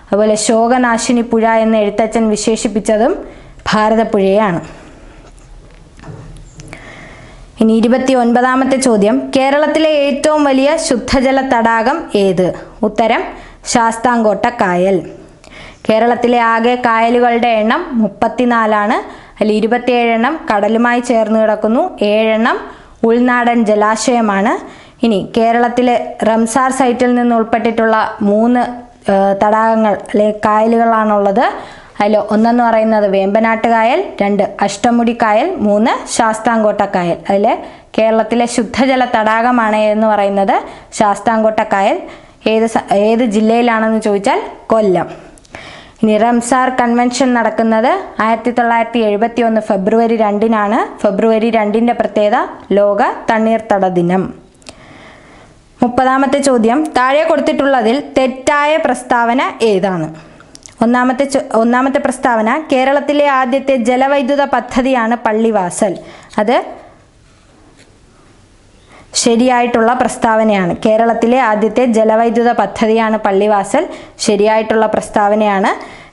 അതുപോലെ ശോകനാശിനി പുഴ എന്ന് എഴുത്തച്ഛൻ വിശേഷിപ്പിച്ചതും ഭാരതപ്പുഴയാണ്. ഇനി 29ാമത്തെ ചോദ്യം, കേരളത്തിലെ ഏറ്റവും വലിയ ശുദ്ധജല തടാകം ഏത്? ഉത്തരം ശാസ്താംകോട്ട കായൽ. കേരളത്തിലെ ആകെ കായലുകളുടെ എണ്ണം 34ആണ്. അതിൽ 27 എണ്ണം കടലുമായി ചേർന്ന് കിടക്കുന്നു, 7 എണ്ണം ഉൾനാടൻ ജലാശയമാണ്. ഇനി കേരളത്തിലെ റംസാർ സൈറ്റിൽ നിന്ന് ഉൾപ്പെട്ടിട്ടുള്ള 3 തടാകങ്ങൾ അല്ലെങ്കിൽ കായലുകളാണുള്ളത്. അതിൽ ഒന്നെന്ന് പറയുന്നത് വേമ്പനാട്ട് കായൽ, 2 അഷ്ടമുടി കായൽ, 3 ശാസ്താംകോട്ട കായൽ. അതിൽ കേരളത്തിലെ ശുദ്ധജല തടാകമാണ് എന്ന് പറയുന്നത് ശാസ്താംകോട്ട കായൽ. ഏത് ജില്ലയിലാണെന്ന് ചോദിച്ചാൽ കൊല്ലം. ഇനി റംസാർ കൺവെൻഷൻ നടക്കുന്നത് 1971 ഫെബ്രുവരി 2-നാണ്. ഫെബ്രുവരി 2-ന്റെ പ്രത്യേകത ലോക തണ്ണീർത്തട ദിനം. 30ാമത്തെ ചോദ്യം, താഴെ കൊടുത്തിട്ടുള്ളതിൽ തെറ്റായ പ്രസ്താവന ഏതാണ്? ഒന്നാമത്തെ പ്രസ്താവന, കേരളത്തിലെ ആദ്യത്തെ ജലവൈദ്യുത പദ്ധതിയാണ് പള്ളിവാസൽ. അത് ശരിയായിട്ടുള്ള പ്രസ്താവനയാണ്. കേരളത്തിലെ ആദ്യത്തെ ജലവൈദ്യുത പദ്ധതിയാണ് പള്ളിവാസൽ. ശരിയായിട്ടുള്ള പ്രസ്താവനയാണ്.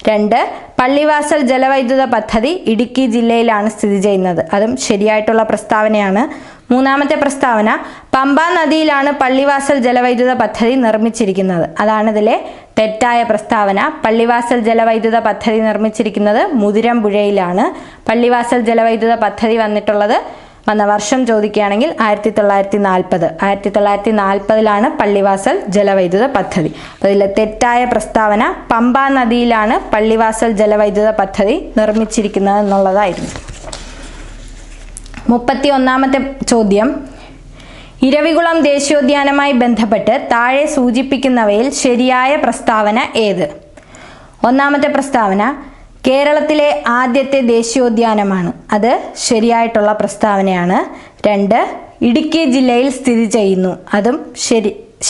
2, പള്ളിവാസൽ ജലവൈദ്യുത പദ്ധതി ഇടുക്കി ജില്ലയിലാണ് സ്ഥിതി ചെയ്യുന്നത്. അതും ശരിയായിട്ടുള്ള പ്രസ്താവനയാണ്. മൂന്നാമത്തെ പ്രസ്താവന, പമ്പാ നദിയിലാണ് പള്ളിവാസൽ ജലവൈദ്യുത പദ്ധതി നിർമ്മിച്ചിരിക്കുന്നത്. അതാണ് ഇതിലെ തെറ്റായ പ്രസ്താവന. പള്ളിവാസൽ ജലവൈദ്യുത പദ്ധതി നിർമ്മിച്ചിരിക്കുന്നത് മുതിരമ്പുഴയിലാണ്. പള്ളിവാസൽ ജലവൈദ്യുത പദ്ധതി വന്ന വർഷം ചോദിക്കുകയാണെങ്കിൽ 1940. 1940-ലാണ് പള്ളിവാസൽ ജലവൈദ്യുത പദ്ധതി. അപ്പോൾ ഇതിലെ തെറ്റായ പ്രസ്താവന പമ്പാ നദിയിലാണ് പള്ളിവാസൽ ജലവൈദ്യുത പദ്ധതി നിർമ്മിച്ചിരിക്കുന്നത് എന്നുള്ളതായിരുന്നു. 31ാമത്തെ ചോദ്യം, ഇരവികുളം ദേശീയോദ്യാനവുമായി ബന്ധപ്പെട്ട് താഴെ സൂചിപ്പിക്കുന്നവയിൽ ശരിയായ പ്രസ്താവന ഏത്? ഒന്നാമത്തെ പ്രസ്താവന, കേരളത്തിലെ ആദ്യത്തെ ദേശീയോദ്യാനമാണ്. അത് ശരിയായിട്ടുള്ള പ്രസ്താവനയാണ്. 2, ഇടുക്കി ജില്ലയിൽ സ്ഥിതി ചെയ്യുന്നു. അതും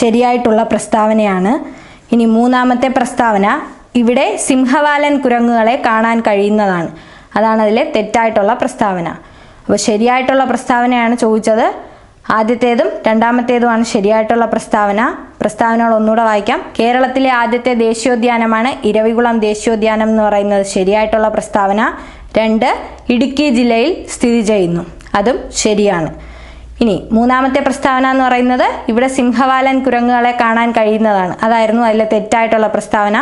ശരിയായിട്ടുള്ള പ്രസ്താവനയാണ്. ഇനി മൂന്നാമത്തെ പ്രസ്താവന, ഇവിടെ സിംഹവാലൻ കുരങ്ങുകളെ കാണാൻ കഴിയുന്നതാണ്. അതാണ് അതിലെ തെറ്റായിട്ടുള്ള പ്രസ്താവന. അപ്പോൾ ശരിയായിട്ടുള്ള പ്രസ്താവനയാണ് ചോദിച്ചത്. ആദ്യത്തേതും രണ്ടാമത്തേതുമാണ് ശരിയായിട്ടുള്ള പ്രസ്താവനകൾ ഒന്നുകൂടെ വായിക്കാം. കേരളത്തിലെ ആദ്യത്തെ ദേശീയോദ്യാനമാണ് ഇരവികുളം ദേശീയോദ്യാനം എന്ന് പറയുന്നത് ശരിയായിട്ടുള്ള പ്രസ്താവന. 2, ഇടുക്കി ജില്ലയിൽ സ്ഥിതി ചെയ്യുന്നു. അതും ശരിയാണ്. ഇനി മൂന്നാമത്തെ പ്രസ്താവന എന്ന് പറയുന്നത് ഇവിടെ സിംഹവാലൻ കുരങ്ങുകളെ കാണാൻ കഴിയുന്നതാണ്. അതായിരുന്നു അതിലെ തെറ്റായിട്ടുള്ള പ്രസ്താവന.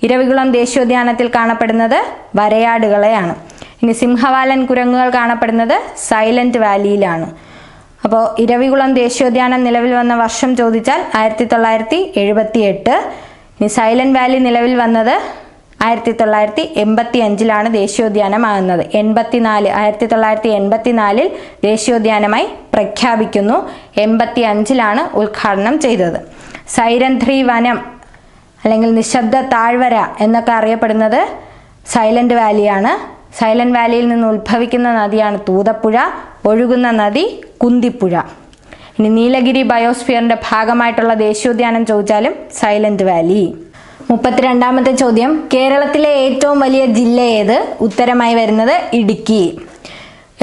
ഇരവികുളം ദേശീയോദ്യാനത്തിൽ കാണപ്പെടുന്നത് വരയാടുകളെയാണ്. ഇനി സിംഹവാലൻ കുരങ്ങുകൾ കാണപ്പെടുന്നത് സൈലന്റ് വാലിയിലാണ്. അപ്പോൾ ഇരവികുളം ദേശീയോദ്യാനം നിലവിൽ വന്ന വർഷം ചോദിച്ചാൽ 1978. ഇനി സൈലന്റ് വാലി നിലവിൽ വന്നത് 1985 ദേശീയോദ്യാനമാകുന്നത്. 1984 ദേശീയോദ്യാനമായി പ്രഖ്യാപിക്കുന്നു. 85 ഉദ്ഘാടനം ചെയ്തത്. സൈരന്ധ്രി വനം അല്ലെങ്കിൽ നിശബ്ദ താഴ്വര എന്നൊക്കെ അറിയപ്പെടുന്നത് സൈലന്റ് വാലിയാണ്. സൈലന്റ് വാലിയിൽ നിന്ന് ഉത്ഭവിക്കുന്ന നദിയാണ് തൂതപ്പുഴ. ഒഴുകുന്ന നദി കുന്തിപ്പുഴ. ഇനി നീലഗിരി ബയോസ്ഫിയറിന്റെ ഭാഗമായിട്ടുള്ള ദേശീയോദ്യാനം ചോദിച്ചാലും സൈലന്റ് വാലി. 32ാമത്തെ ചോദ്യം, കേരളത്തിലെ ഏറ്റവും വലിയ ജില്ല ഏത്? ഉത്തരമായി വരുന്നത് ഇടുക്കി.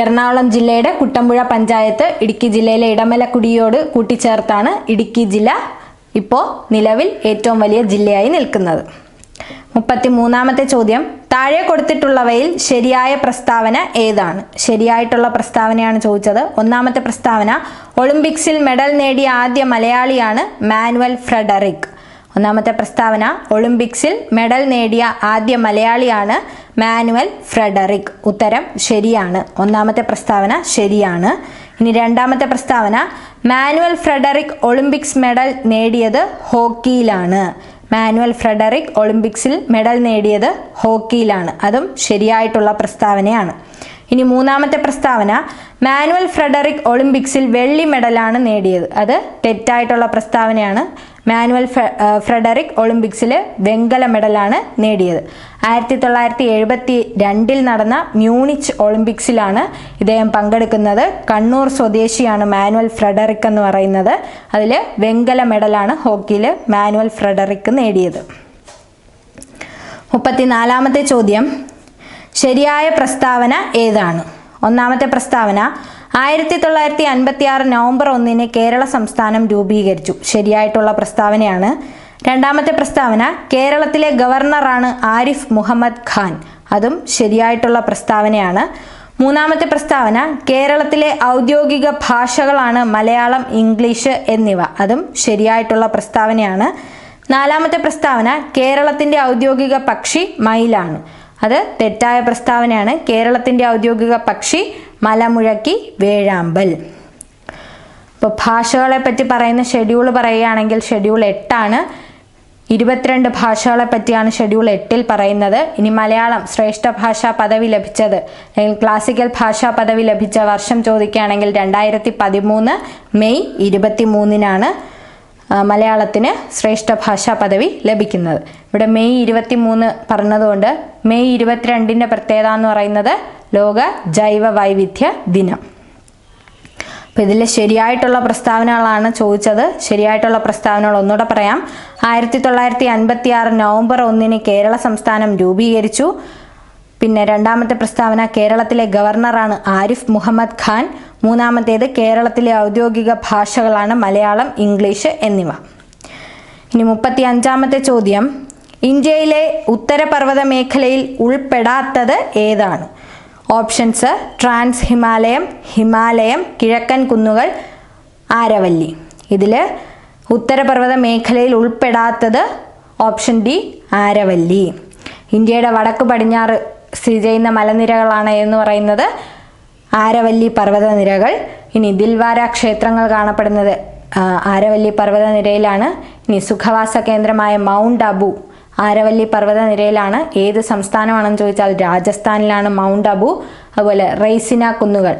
എറണാകുളം ജില്ലയുടെ കുട്ടമ്പുഴ പഞ്ചായത്ത് ഇടുക്കി ജില്ലയിലെ ഇടമലക്കുടിയോട് കൂട്ടിച്ചേർത്താണ് ഇടുക്കി ജില്ല ഇപ്പോൾ നിലവിൽ ഏറ്റവും വലിയ ജില്ലയായി നിൽക്കുന്നത്. 33ാമത്തെ ചോദ്യം, താഴെ കൊടുത്തിട്ടുള്ളവയിൽ ശരിയായ പ്രസ്താവന ഏതാണ്? ശരിയായിട്ടുള്ള പ്രസ്താവനയാണ് ചോദിച്ചത്. ഒന്നാമത്തെ പ്രസ്താവന, ഒളിമ്പിക്സിൽ മെഡൽ നേടിയ ആദ്യ മലയാളിയാണ് മാനുവൽ ഫ്രെഡറിക്. ഒന്നാമത്തെ പ്രസ്താവന, ഒളിമ്പിക്സിൽ മെഡൽ നേടിയ ആദ്യ മലയാളിയാണ് മാനുവൽ ഫ്രെഡറിക്. ഉത്തരം ശരിയാണ്. ഒന്നാമത്തെ പ്രസ്താവന ശരിയാണ്. ഇനി രണ്ടാമത്തെ പ്രസ്താവന, മാനുവൽ ഫ്രെഡറിക് ഒളിമ്പിക്സ് മെഡൽ നേടിയത് ഹോക്കിയിലാണ്. മാനുവൽ ഫ്രെഡറിക് ഒളിമ്പിക്സിൽ മെഡൽ നേടിയത് ഹോക്കിയിലാണ്. അതും ശരിയായിട്ടുള്ള പ്രസ്താവനയാണ്. ഇനി മൂന്നാമത്തെ പ്രസ്താവന, മാനുവൽ ഫ്രെഡറിക് ഒളിമ്പിക്സിൽ വെള്ളി മെഡലാണ് നേടിയത്. അത് തെറ്റായിട്ടുള്ള പ്രസ്താവനയാണ്. മാനുവൽ ഫ്രെഡറിക് ഒളിമ്പിക്സിൽ വെങ്കല മെഡലാണ് നേടിയത്. 1972 നടന്ന മ്യൂണിച്ച് ഒളിമ്പിക്സിലാണ് ഇദ്ദേഹം പങ്കെടുക്കുന്നത്. കണ്ണൂർ സ്വദേശിയാണ് മാനുവൽ ഫ്രെഡറിക് എന്ന് പറയുന്നത്. അതിൽ വെങ്കല മെഡലാണ് ഹോക്കിയിൽ മാനുവൽ ഫ്രെഡറിക് നേടിയത്. 34ാമത്തെ ചോദ്യം, ശരിയായ പ്രസ്താവന ഏതാണ്? ഒന്നാമത്തെ പ്രസ്താവന, 1956 നവംബർ 1 കേരള സംസ്ഥാനം രൂപീകരിച്ചു. ശരിയായിട്ടുള്ള പ്രസ്താവനയാണ്. രണ്ടാമത്തെ പ്രസ്താവന, കേരളത്തിലെ ഗവർണറാണ് ആരിഫ് മുഹമ്മദ് ഖാൻ. അതും ശരിയായിട്ടുള്ള പ്രസ്താവനയാണ്. മൂന്നാമത്തെ പ്രസ്താവന, കേരളത്തിലെ ഔദ്യോഗിക ഭാഷകളാണ് മലയാളം, ഇംഗ്ലീഷ് എന്നിവ. അതും ശരിയായിട്ടുള്ള പ്രസ്താവനയാണ്. നാലാമത്തെ പ്രസ്താവന, കേരളത്തിൻ്റെ ഔദ്യോഗിക പക്ഷി മയിലാണ്. അത് തെറ്റായ പ്രസ്താവനയാണ്. കേരളത്തിൻ്റെ ഔദ്യോഗിക പക്ഷി മലമുഴക്കി വേഴാമ്പൽ. ഇപ്പോൾ ഭാഷകളെ പറ്റി പറയുന്ന ഷെഡ്യൂൾ പറയുകയാണെങ്കിൽ ഷെഡ്യൂൾ 8 22 ഭാഷകളെ പറ്റിയാണ് ഷെഡ്യൂൾ 8 പറയുന്നത്. ഇനി മലയാളം ശ്രേഷ്ഠ ഭാഷാ പദവി ലഭിച്ചത് അല്ലെങ്കിൽ ക്ലാസിക്കൽ ഭാഷാ പദവി ലഭിച്ച വർഷം ചോദിക്കുകയാണെങ്കിൽ 2013 മെയ് 23 മലയാളത്തിന് ശ്രേഷ്ഠ ഭാഷാ പദവി ലഭിക്കുന്നത്. ഇവിടെ മെയ് 23 പറഞ്ഞതുകൊണ്ട് മെയ് 22 പ്രത്യേകത എന്ന് പറയുന്നത് ലോക ജൈവ വൈവിധ്യ ദിനം. അപ്പോൾ ഇതിൽ ശരിയായിട്ടുള്ള പ്രസ്താവനകളാണ് ചോദിച്ചത്. ശരിയായിട്ടുള്ള പ്രസ്താവനകൾ ഒന്നുകൂടെ പറയാം. 1956 നവംബർ 1 കേരള സംസ്ഥാനം രൂപീകരിച്ചു. പിന്നെ രണ്ടാമത്തെ പ്രസ്താവന, കേരളത്തിലെ ഗവർണറാണ് ആരിഫ് മുഹമ്മദ് ഖാൻ. മൂന്നാമത്തേത്, കേരളത്തിലെ ഔദ്യോഗിക ഭാഷകളാണ് മലയാളം, ഇംഗ്ലീഷ് എന്നിവ. ഇനി 35ാമത്തെ ചോദ്യം, ഇന്ത്യയിലെ ഉത്തരപർവ്വത മേഖലയിൽ ഉൾപ്പെടാത്തത് ഏതാണ്? ഓപ്ഷൻസ്, ട്രാൻസ് ഹിമാലയം, ഹിമാലയം, കിഴക്കൻ കുന്നുകൾ, ആരവല്ലി. ഇതിൽ ഉത്തരപർവ്വത മേഖലയിൽ ഉൾപ്പെടാത്തത് ഓപ്ഷൻ ഡി, ആരവല്ലി. ഇന്ത്യയുടെ വടക്ക് പടിഞ്ഞാറ് സ്ഥിതി ചെയ്യുന്ന മലനിരകളാണ് എന്ന് പറയുന്നത് ആരവല്ലി പർവ്വതനിരകൾ. ഇനി ദിൽവാര ക്ഷേത്രങ്ങൾ കാണപ്പെടുന്നത് ആരവല്ലി പർവ്വതനിരയിലാണ്. ഇനി സുഖവാസ കേന്ദ്രമായ മൗണ്ട് അബു ആരവല്ലി പർവ്വതനിരയിലാണ്. ഏത് സംസ്ഥാനമാണെന്ന് ചോദിച്ചാൽ രാജസ്ഥാനിലാണ് മൗണ്ട് അബു. അതുപോലെ റെയ്സിന കുന്നുകൾ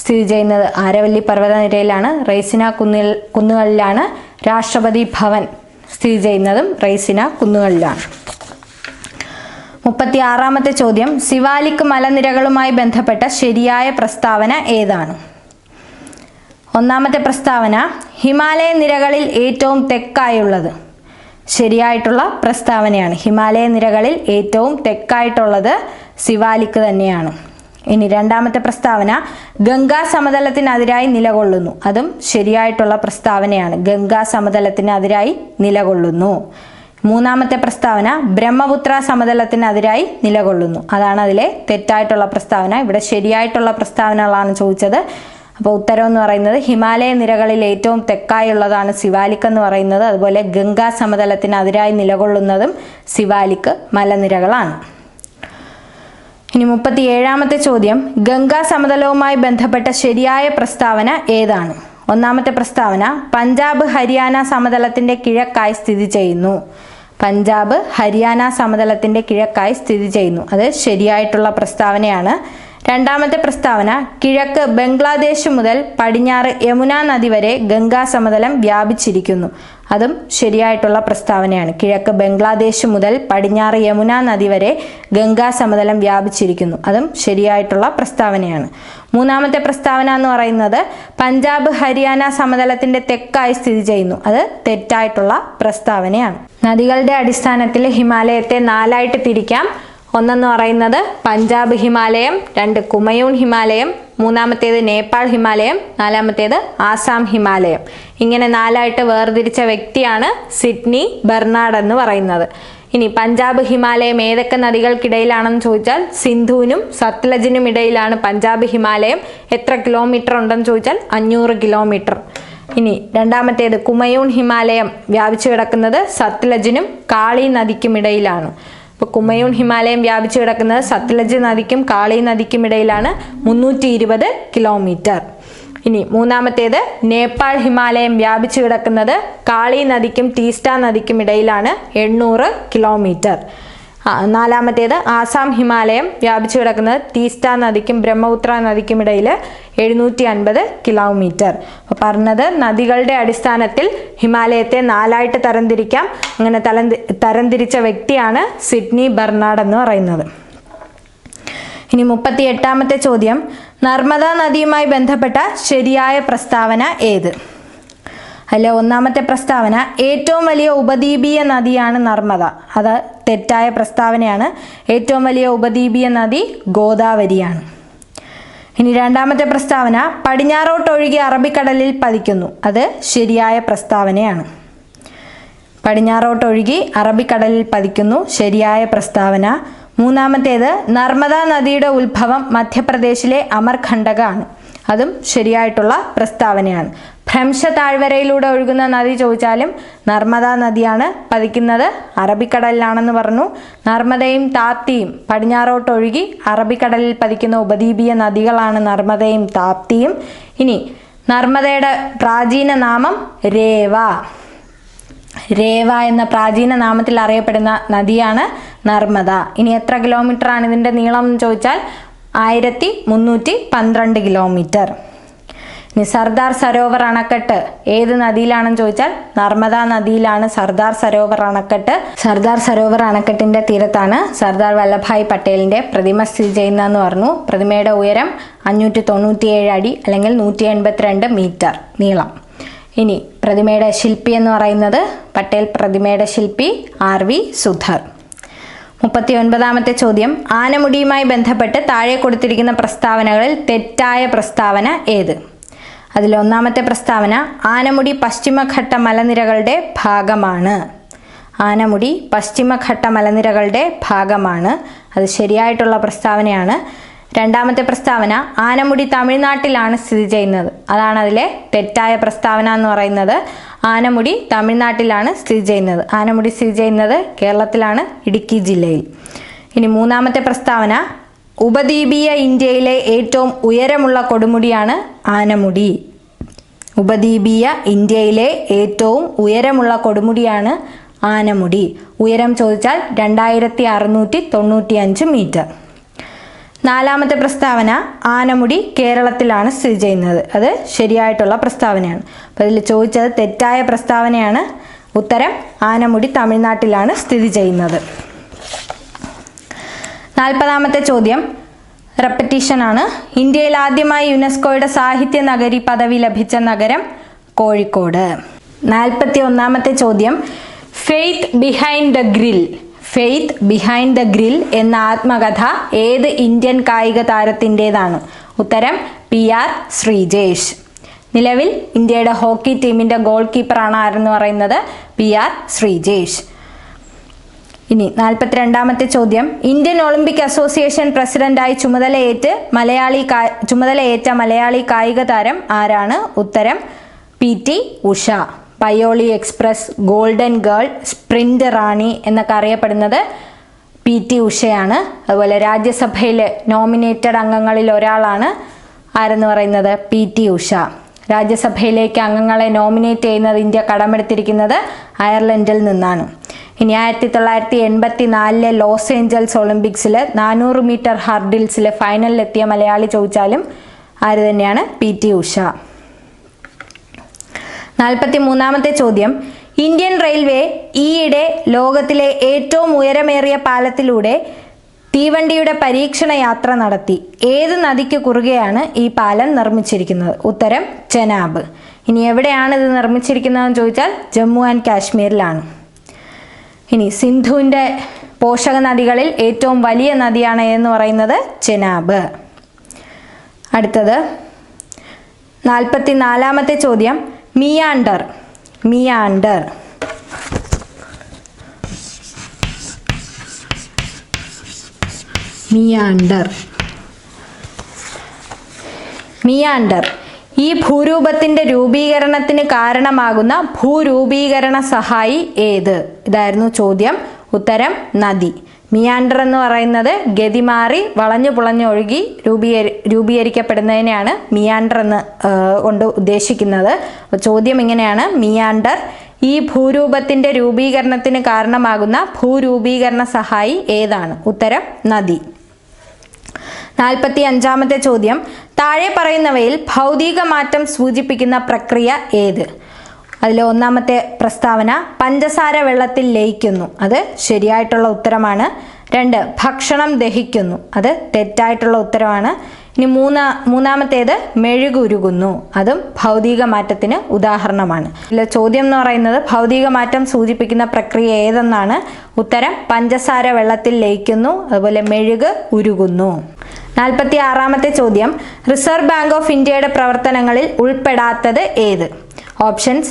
സ്ഥിതി ചെയ്യുന്നത് ആരവല്ലി പർവ്വതനിരയിലാണ്. റെയ്സിന കുന്നുകളിലാണ്. രാഷ്ട്രപതി ഭവൻ സ്ഥിതി ചെയ്യുന്നതും റെയ്സിന കുന്നുകളിലാണ്. 36ാമത്തെ ചോദ്യം, സിവാലിക് മലനിരകളുമായി ബന്ധപ്പെട്ട ശരിയായ പ്രസ്താവന ഏതാണ്? ഒന്നാമത്തെ പ്രസ്താവന ഹിമാലയ നിരകളിൽ ഏറ്റവും തെക്കായുള്ളത്. ശരിയായിട്ടുള്ള പ്രസ്താവനയാണ്. ഹിമാലയ നിരകളിൽ ഏറ്റവും തെക്കായിട്ടുള്ളത് സിവാലിക് തന്നെയാണ്. ഇനി രണ്ടാമത്തെ പ്രസ്താവന ഗംഗാ സമതലത്തിനെതിരായി നിലകൊള്ളുന്നു. അതും ശരിയായിട്ടുള്ള പ്രസ്താവനയാണ്. ഗംഗാ സമതലത്തിനെതിരായി നിലകൊള്ളുന്നു. മൂന്നാമത്തെ പ്രസ്താവന ബ്രഹ്മപുത്ര സമതലത്തിനെതിരായി നിലകൊള്ളുന്നു. അതാണ് അതിലെ തെറ്റായിട്ടുള്ള പ്രസ്താവന. ഇവിടെ ശരിയായിട്ടുള്ള പ്രസ്താവനകളാണ് ചോദിച്ചത്. അപ്പോൾ ഉത്തരം എന്ന് പറയുന്നത് ഹിമാലയ നിരകളിൽ ഏറ്റവും തെക്കായുള്ളതാണ് സിവാലിക് എന്ന് പറയുന്നത്. അതുപോലെ ഗംഗാ സമതലത്തിനെതിരായി നിലകൊള്ളുന്നതും സിവാലിക് മലനിരകളാണ്. ഇനി 37ാമത്തെ ചോദ്യം ഗംഗാ സമതലവുമായി ബന്ധപ്പെട്ട ശരിയായ പ്രസ്താവന ഏതാണ്? ഒന്നാമത്തെ പ്രസ്താവന പഞ്ചാബ് ഹരിയാന സമതലത്തിന്റെ കിഴക്കായി സ്ഥിതി ചെയ്യുന്നു. പഞ്ചാബ് ഹരിയാന സമതലത്തിന്റെ കിഴക്കായി സ്ഥിതി ചെയ്യുന്നു. അത് ശരിയായിട്ടുള്ള പ്രസ്താവനയാണ്. രണ്ടാമത്തെ പ്രസ്താവന കിഴക്ക് ബംഗ്ലാദേശ് മുതൽ പടിഞ്ഞാറ് യമുന നദി വരെ ഗംഗാ സമതലം വ്യാപിച്ചിരിക്കുന്നു. അതും ശരിയായിട്ടുള്ള പ്രസ്താവനയാണ്. കിഴക്ക് ബംഗ്ലാദേശ് മുതൽ പടിഞ്ഞാറ് യമുന നദി വരെ ഗംഗാ സമതലം വ്യാപിച്ചിരിക്കുന്നു. അതും ശരിയായിട്ടുള്ള പ്രസ്താവനയാണ്. മൂന്നാമത്തെ പ്രസ്താവന എന്ന് പറയുന്നത് പഞ്ചാബ് ഹരിയാന സമതലത്തിന്റെ തെക്കായി സ്ഥിതി ചെയ്യുന്നു. അത് തെറ്റായിട്ടുള്ള പ്രസ്താവനയാണ്. നദികളുടെ അടിസ്ഥാനത്തിൽ ഹിമാലയത്തെ 4ആയിട്ട് തിരിക്കാം. ഒന്നെന്ന് പറയുന്നത് പഞ്ചാബ് ഹിമാലയം, 2 കുമയൂൺ ഹിമാലയം, മൂന്നാമത്തേത് നേപ്പാൾ ഹിമാലയം, നാലാമത്തേത് ആസാം ഹിമാലയം. ഇങ്ങനെ 4ആയിട്ട് വേർതിരിച്ച വ്യക്തിയാണ് സിഡ്നി ബെർണാഡ് എന്ന് പറയുന്നത്. ഇനി പഞ്ചാബ് ഹിമാലയം ഏതൊക്കെ നദികൾക്കിടയിലാണെന്ന് ചോദിച്ചാൽ സിന്ധുവിനും സത്ലജിനും ഇടയിലാണ് പഞ്ചാബ് ഹിമാലയം. എത്ര കിലോമീറ്റർ ഉണ്ടെന്ന് ചോദിച്ചാൽ 500 കിലോമീറ്റർ. ഇനി രണ്ടാമത്തേത് കുമയൂൺ ഹിമാലയം വ്യാപിച്ചു കിടക്കുന്നത് സത്ലജിനും കാളി നദിക്കും ഇടയിലാണ്. ഇപ്പോൾ കുമയൂൺ ഹിമാലയം വ്യാപിച്ചു കിടക്കുന്നത് സത്ലജ് നദിക്കും കാളി നദിക്കും ഇടയിലാണ്, 320 കിലോമീറ്റർ. ഇനി മൂന്നാമത്തേത് നേപ്പാൾ ഹിമാലയം വ്യാപിച്ചു കിടക്കുന്നത് കാളി നദിക്കും ടീസ്റ്റ നദിക്കും ഇടയിലാണ്, 800 കിലോമീറ്റർ. നാലാമത്തേത് ആസാം ഹിമാലയം വ്യാപിച്ചു കിടക്കുന്നത് ടീസ്റ്റ നദിക്കും ബ്രഹ്മപുത്ര നദിക്കും ഇടയിൽ 750 കിലോമീറ്റർ. അപ്പോൾ പറഞ്ഞത് നദികളുടെ അടിസ്ഥാനത്തിൽ ഹിമാലയത്തെ 4ആയിട്ട് തരംതിരിക്കാം. അങ്ങനെ തരംതിരിച്ച വ്യക്തിയാണ് സിഡ്നി ബെർണാഡ് എന്ന് പറയുന്നത്. ഇനി 38ാമത്തെ ചോദ്യം നർമ്മദ നദിയുമായി ബന്ധപ്പെട്ട ശരിയായ പ്രസ്താവന ഏത്? അല്ല ഒന്നാമത്തെ പ്രസ്താവന ഏറ്റവും വലിയ ഉപദ്വീപീയ നദിയാണ് നർമ്മദ. അത് തെറ്റായ പ്രസ്താവനയാണ്. ഏറ്റവും വലിയ ഉപദ്വീപീയ നദി ഗോദാവരിയാണ്. ഇനി രണ്ടാമത്തെ പ്രസ്താവന പടിഞ്ഞാറോട്ടൊഴുകി അറബിക്കടലിൽ പതിക്കുന്നു. അത് ശരിയായ പ്രസ്താവനയാണ്. പടിഞ്ഞാറോട്ടൊഴുകി അറബിക്കടലിൽ പതിക്കുന്നു, ശരിയായ പ്രസ്താവന. മൂന്നാമത്തേത് നർമ്മദ നദിയുടെ ഉത്ഭവം മധ്യപ്രദേശിലെ അമർഖണ്ഡകാണ്. അതും ശരിയായിട്ടുള്ള പ്രസ്താവനയാണ്. ഭ്രംശ താഴ്വരയിലൂടെ ഒഴുകുന്ന നദി ചോദിച്ചാലും നർമ്മദ നദിയാണ് പതിക്കുന്നത് അറബിക്കടലിലാണെന്ന് പറഞ്ഞു. നർമ്മദയും താപ്തിയും പടിഞ്ഞാറോട്ടൊഴുകി അറബിക്കടലിൽ പതിക്കുന്ന ഉപദ്വീപീയ നദികളാണ് നർമ്മദയും താപ്തിയും. ഇനി നർമ്മദയുടെ പ്രാചീന നാമം രേവ. രേവ എന്ന പ്രാചീന നാമത്തിൽ അറിയപ്പെടുന്ന നദിയാണ് നർമ്മദ. ഇനി എത്ര കിലോമീറ്റർ ആണ് ഇതിൻ്റെ നീളം എന്ന് ചോദിച്ചാൽ 1312 കിലോമീറ്റർ. ഇനി സർദാർ സരോവർ അണക്കെട്ട് ഏത് നദിയിലാണെന്ന് ചോദിച്ചാൽ നർമ്മദ നദിയിലാണ് സർദാർ സരോവർ അണക്കെട്ട്. സർദാർ സരോവർ അണക്കെട്ടിന്റെ തീരത്താണ് സർദാർ വല്ലഭായ് പട്ടേലിന്റെ പ്രതിമ സ്ഥിതി ചെയ്യുന്നതെന്ന് പറഞ്ഞു. പ്രതിമയുടെ ഉയരം 597 അടി അല്ലെങ്കിൽ 182 മീറ്റർ നീളം. ഇനി പ്രതിമയുടെ ശില്പി എന്ന് പറയുന്നത് പട്ടേൽ പ്രതിമയുടെ ശില്പി RV സുധർ. 39ാമത്തെ ചോദ്യം ആനമുടിയുമായി ബന്ധപ്പെട്ട് താഴെ കൊടുത്തിരിക്കുന്ന പ്രസ്താവനകളിൽ തെറ്റായ പ്രസ്താവന ഏത്? അതിൽ ഒന്നാമത്തെ പ്രസ്താവന ആനമുടി പശ്ചിമഘട്ട മലനിരകളുടെ ഭാഗമാണ്. ആനമുടി പശ്ചിമഘട്ട മലനിരകളുടെ ഭാഗമാണ്. അത് ശരിയായിട്ടുള്ള പ്രസ്താവനയാണ്. രണ്ടാമത്തെ പ്രസ്താവന ആനമുടി തമിഴ്നാട്ടിലാണ് സ്ഥിതി ചെയ്യുന്നത്. അതാണ് അതിലെ തെറ്റായ പ്രസ്താവന എന്ന് പറയുന്നത്. ആനമുടി തമിഴ്നാട്ടിലാണ് സ്ഥിതി ചെയ്യുന്നത്. ആനമുടി സ്ഥിതി ചെയ്യുന്നത് കേരളത്തിലാണ്, ഇടുക്കി ജില്ലയിൽ. ഇനി മൂന്നാമത്തെ പ്രസ്താവന ഉപദ്വീപീയ ഇന്ത്യയിലെ ഏറ്റവും ഉയരമുള്ള കൊടുമുടിയാണ് ആനമുടി. ഉപദ്വീപീയ ഇന്ത്യയിലെ ഏറ്റവും ഉയരമുള്ള കൊടുമുടിയാണ് ആനമുടി. ഉയരം ചോദിച്ചാൽ 2695 മീറ്റർ. നാലാമത്തെ പ്രസ്താവന ആനമുടി കേരളത്തിലാണ് സ്ഥിതി ചെയ്യുന്നത്. അത് ശരിയായിട്ടുള്ള പ്രസ്താവനയാണ്. അപ്പോൾ ഇതിൽ ചോദിച്ചത് തെറ്റായ പ്രസ്താവനയാണ്. ഉത്തരം ആനമുടി തമിഴ്നാട്ടിലാണ് സ്ഥിതി ചെയ്യുന്നത്. 40ാമത്തെ ചോദ്യം റെപ്പറ്റീഷൻ ആണ്. ഇന്ത്യയിൽ ആദ്യമായി യുനെസ്കോയുടെ സാഹിത്യ നഗരി പദവി ലഭിച്ച നഗരം കോഴിക്കോട്. 41ാമത്തെ ചോദ്യം, faith behind the grill. Faith behind the grill എന്ന ആത്മകഥ ഏത് ഇന്ത്യൻ കായിക താരത്തിൻ്റെതാണ്? ഉത്തരം PR ശ്രീജേഷ്. നിലവിൽ ഇന്ത്യയുടെ ഹോക്കി ടീമിന്റെ ഗോൾ കീപ്പറാണ് ആരെന്ന് പറയുന്നത്? PR ശ്രീജേഷ്. ഇനി 42ാമത്തെ ചോദ്യം, ഇന്ത്യൻ ഒളിമ്പിക് അസോസിയേഷൻ പ്രസിഡന്റായി ചുമതലയേറ്റ മലയാളി കായിക താരം ആരാണ്? ഉത്തരം PT Usha. Payyoli express, golden girl, sprint റാണി എന്നൊക്കെ അറിയപ്പെടുന്നത് PT ഉഷയാണ്. അതുപോലെ രാജ്യസഭയിലെ നോമിനേറ്റഡ് അംഗങ്ങളിൽ ഒരാളാണ് ആരെന്ന് പറയുന്നത്? PT ഉഷ. രാജ്യസഭയിലേക്ക് അംഗങ്ങളെ നോമിനേറ്റ് ചെയ്യുന്നത് ഇന്ത്യ കടമെടുത്തിരിക്കുന്നത് അയർലൻഡിൽ നിന്നാണ്. ഇനി 1984 ലോസ് ഏഞ്ചൽസ് ഒളിമ്പിക്സിൽ 400 മീറ്റർ ഹർഡിൽസിൽ ഫൈനലിലെത്തിയ മലയാളി ചോദിച്ചാലും ആര് തന്നെയാണ്? PT ഉഷ. 43ാമത്തെ ചോദ്യം, ഇന്ത്യൻ റെയിൽവേ ഈയിടെ ലോകത്തിലെ ഏറ്റവും ഉയരമേറിയ പാലത്തിലൂടെ തീവണ്ടിയുടെ പരീക്ഷണ യാത്ര നടത്തി. ഏത് നദിക്ക് കുറുകെയാണ് ഈ പാലം നിർമ്മിച്ചിരിക്കുന്നത്? ഉത്തരം ചെനാബ്. ഇനി എവിടെയാണ് ഇത് നിർമ്മിച്ചിരിക്കുന്നതെന്ന് ചോദിച്ചാൽ ജമ്മു ആൻഡ് കാശ്മീരിലാണ്. ഇനി സിന്ധുവിൻ്റെ പോഷക നദികളിൽ ഏറ്റവും വലിയ നദിയാണ് എന്ന് പറയുന്നത് ചെനാബ്. അടുത്തത് 44ാമത്തെ ചോദ്യം, മിയാൻഡർ. മിയാൻഡർ മിയാൻഡർ മിയാൻഡർ ഈ ഭൂരൂപത്തിന്റെ രൂപീകരണത്തിന് കാരണമാകുന്ന ഭൂരൂപീകരണ സഹായി ഏത്? ഇതായിരുന്നു ചോദ്യം. ഉത്തരം നദി. മിയാൻഡർ എന്ന് പറയുന്നത് ഗതിമാറി വളഞ്ഞു പുളഞ്ഞൊഴുകി രൂപീകരിക്കപ്പെടുന്നതിനെയാണ് മിയാൻഡർ എന്ന് കൊണ്ട് ഉദ്ദേശിക്കുന്നത്. ചോദ്യം ഇങ്ങനെയാണ്, മിയാൻഡർ ഈ ഭൂരൂപത്തിന്റെ രൂപീകരണത്തിന് കാരണമാകുന്ന ഭൂരൂപീകരണ സഹായി ഏതാണ്? ഉത്തരം നദി. 45ാമത്തെ ചോദ്യം, താഴെ പറയുന്നവയിൽ ഭൗതിക മാറ്റം സൂചിപ്പിക്കുന്ന പ്രക്രിയ ഏത്? അതിൽ ഒന്നാമത്തെ പ്രസ്താവന പഞ്ചസാര വെള്ളത്തിൽ ലയിക്കുന്നു, അത് ശരിയായിട്ടുള്ള ഉത്തരമാണ്. 2 ഭക്ഷണം ദഹിക്കുന്നു, അത് തെറ്റായിട്ടുള്ള ഉത്തരമാണ്. ഇനി മൂന്നാമത്തേത് മെഴുകുരുകുന്നു, അതും ഭൗതിക മാറ്റത്തിന് ഉദാഹരണമാണ്. ഇതിലെ ചോദ്യം എന്ന് പറയുന്നത് ഭൗതിക മാറ്റം സൂചിപ്പിക്കുന്ന പ്രക്രിയ ഏതെന്നാണ്. ഉത്തരം പഞ്ചസാര വെള്ളത്തിൽ ലയിക്കുന്നു, അതുപോലെ മെഴുക് ഉരുകുന്നു. 46ാമത്തെ ചോദ്യം, റിസർവ് ബാങ്ക് ഓഫ് ഇന്ത്യയുടെ പ്രവർത്തനങ്ങളിൽ ഉൾപ്പെടാത്തത് ഏത്? ഓപ്ഷൻസ്: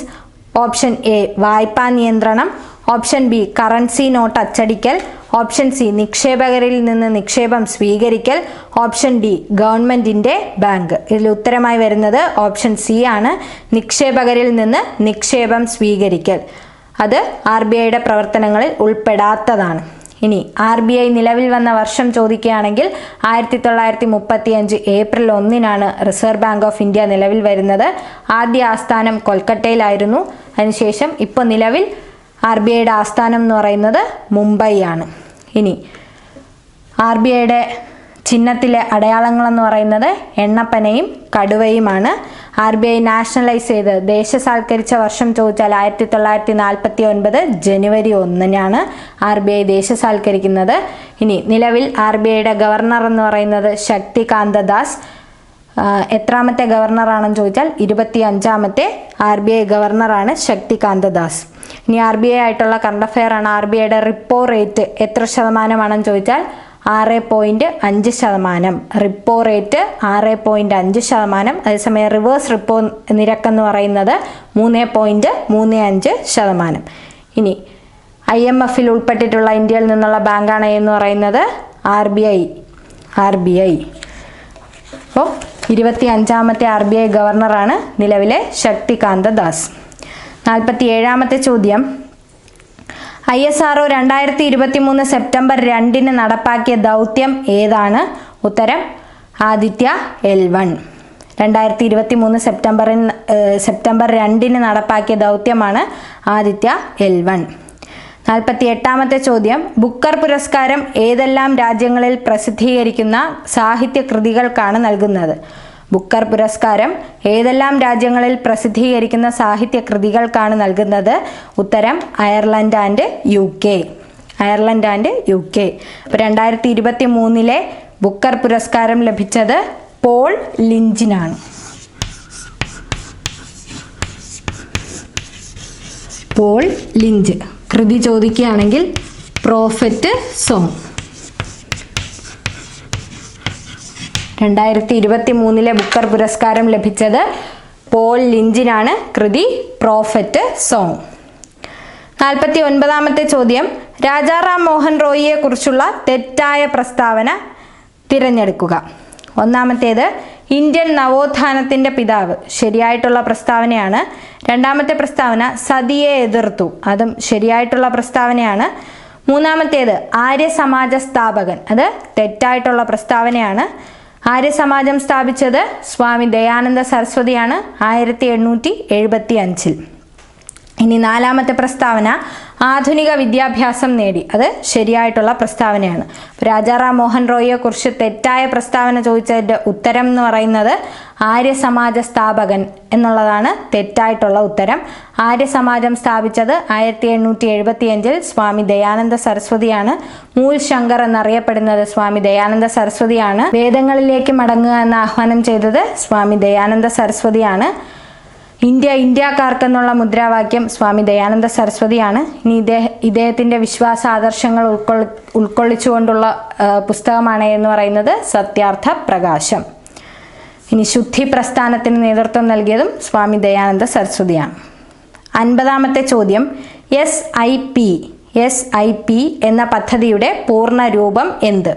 ഓപ്ഷൻ എ വായ്പാ നിയന്ത്രണം, ഓപ്ഷൻ ബി കറൻസി നോട്ട് അച്ചടിക്കൽ, ഓപ്ഷൻ സി നിക്ഷേപകരിൽ നിന്ന് നിക്ഷേപം സ്വീകരിക്കൽ, ഓപ്ഷൻ ഡി ഗവൺമെന്റിന്റെ ബാങ്ക്. ഇതിൽ ഉത്തരമായി വരുന്നത് ഓപ്ഷൻ സി ആണ്, നിക്ഷേപകരിൽ നിന്ന് നിക്ഷേപം സ്വീകരിക്കൽ. അത് RBIയുടെ പ്രവർത്തനങ്ങളിൽ ഉൾപ്പെടാത്തതാണ്. ഇനി RBI നിലവിൽ വന്ന വർഷം ചോദിക്കുകയാണെങ്കിൽ 1935 April 1 reserve bank of India നിലവിൽ വരുന്നത്. ആദ്യ ആസ്ഥാനം കൊൽക്കത്തയിലായിരുന്നു. അതിനുശേഷം ഇപ്പോൾ നിലവിൽ RBIയുടെ ആസ്ഥാനം എന്ന് പറയുന്നത് മുംബൈ ആണ്. ഇനി RBIയുടെ ചിഹ്നത്തിലെ അടയാളങ്ങളെന്ന് പറയുന്നത് എണ്ണപ്പനയും കടുവയുമാണ്. RBI നാഷണലൈസ് ചെയ്ത് ദേശസാൽക്കരിച്ച വർഷം ചോദിച്ചാൽ 1949 ജനുവരി 1 RBI ദേശസാൽക്കരിക്കുന്നത്. ഇനി നിലവിൽ RBIയുടെ ഗവർണർ എന്ന് പറയുന്നത് ശക്തികാന്ത ദാസ്. എത്രാമത്തെ ഗവർണറാണെന്ന് ചോദിച്ചാൽ 25ാമത്തെ RBI ഗവർണറാണ് ശക്തികാന്ത ദാസ്. ഇനി RBI ആയിട്ടുള്ള കറണ്ട് അഫെയർ ആണ്. RBIയുടെ റിപ്പോ റേറ്റ് എത്ര ശതമാനമാണെന്ന് ചോദിച്ചാൽ 6.5%. Repo rate 6.5%. അതേസമയം റിവേഴ്സ് റിപ്പോ നിരക്കെന്ന് പറയുന്നത് 3.35%. ഇനി IMFൽ ഉൾപ്പെട്ടിട്ടുള്ള ഇന്ത്യയിൽ നിന്നുള്ള ബാങ്കാണ് എന്ന് പറയുന്നത് RBI. അപ്പോൾ 25ാമത്തെ RBI ഗവർണറാണ് നിലവിലെ ശക്തികാന്ത ദാസ്. 47ാമത്തെ ചോദ്യം, ISRO 2023 സെപ്റ്റംബർ 2 നടപ്പാക്കിയ ദൗത്യം ഏതാണ്? ഉത്തരം ആദിത്യ L1. 2023 സെപ്റ്റംബർ 2 നടപ്പാക്കിയ ദൗത്യമാണ് ആദിത്യ L1. 48ാമത്തെ ചോദ്യം, ബുക്കർ പുരസ്കാരം ഏതെല്ലാം രാജ്യങ്ങളിൽ പ്രസിദ്ധീകരിക്കുന്ന സാഹിത്യ കൃതികൾക്കാണ് നൽകുന്നത്? ബുക്കർ പുരസ്കാരം ഏതെല്ലാം രാജ്യങ്ങളിൽ പ്രസിദ്ധീകരിക്കുന്ന സാഹിത്യ കൃതികൾക്കാണ് നൽകുന്നത്? ഉത്തരം അയർലൻഡ് ആൻഡ് UK. അപ്പോൾ 2023 ബുക്കർ പുരസ്കാരം ലഭിച്ചത് പോൾ ലിഞ്ചിനാണ്. Paul Lynch. കൃതി ചോദിക്കുകയാണെങ്കിൽ പ്രോഫറ്റ് സോങ്. 2023 ബുക്കർ പുരസ്കാരം ലഭിച്ചത് പോൾ ലിഞ്ചിനാണ്. കൃതി പ്രോഫറ്റ് സോങ്. 49ാമത്തെ ചോദ്യം, രാജാറാം മോഹൻ റോയിയെ കുറിച്ചുള്ള തെറ്റായ പ്രസ്താവന തിരഞ്ഞെടുക്കുക. ഒന്നാമത്തേത് ഇന്ത്യൻ നവോത്ഥാനത്തിൻ്റെ പിതാവ്, ശരിയായിട്ടുള്ള പ്രസ്താവനയാണ്. രണ്ടാമത്തെ പ്രസ്താവന സതിയെ എതിർത്തു, അതും ശരിയായിട്ടുള്ള പ്രസ്താവനയാണ്. മൂന്നാമത്തേത് ആര്യസമാജ സ്ഥാപകൻ, അത് തെറ്റായിട്ടുള്ള പ്രസ്താവനയാണ്. ആര്യസമാജം സ്ഥാപിച്ചത് സ്വാമി ദയാനന്ദ സരസ്വതിയാണ് 1875. ഇനി നാലാമത്തെ പ്രസ്താവന ആധുനിക വിദ്യാഭ്യാസം നേടി, അത് ശരിയായിട്ടുള്ള പ്രസ്താവനയാണ്. രാജാറാം മോഹൻ റോയിയെ കുറിച്ച് തെറ്റായ പ്രസ്താവന ചോദിച്ചതിൻ്റെ ഉത്തരം എന്ന് പറയുന്നത് ആര്യസമാജ സ്ഥാപകൻ എന്നുള്ളതാണ് തെറ്റായിട്ടുള്ള ഉത്തരം. ആര്യസമാജം സ്ഥാപിച്ചത് 1875 സ്വാമി ദയാനന്ദ സരസ്വതിയാണ്. മൂൽ ശങ്കർ എന്നറിയപ്പെടുന്നത് സ്വാമി ദയാനന്ദ സരസ്വതിയാണ്. വേദങ്ങളിലേക്ക് മടങ്ങുക എന്ന് ആഹ്വാനം ചെയ്തത് സ്വാമി ദയാനന്ദ സരസ്വതിയാണ്. ഇന്ത്യ ഇന്ത്യക്കാർക്കെന്നുള്ള മുദ്രാവാക്യം സ്വാമി ദയാനന്ദ സരസ്വതിയാണ്. ഇനി ഇദ്ദേഹത്തിൻ്റെ വിശ്വാസ ആദർശങ്ങൾ ഉൾക്കൊള്ളിച്ചുകൊണ്ടുള്ള പുസ്തകമാണ് എന്ന് പറയുന്നത് സത്യാർത്ഥ പ്രകാശം. ഇനി ശുദ്ധി പ്രസ്ഥാനത്തിന് നേതൃത്വം നൽകിയതും സ്വാമി ദയാനന്ദ സരസ്വതിയാണ്. 50ാമത്തെ ചോദ്യം, SIP എന്ന പദ്ധതിയുടെ പൂർണ്ണ രൂപം എന്ത്?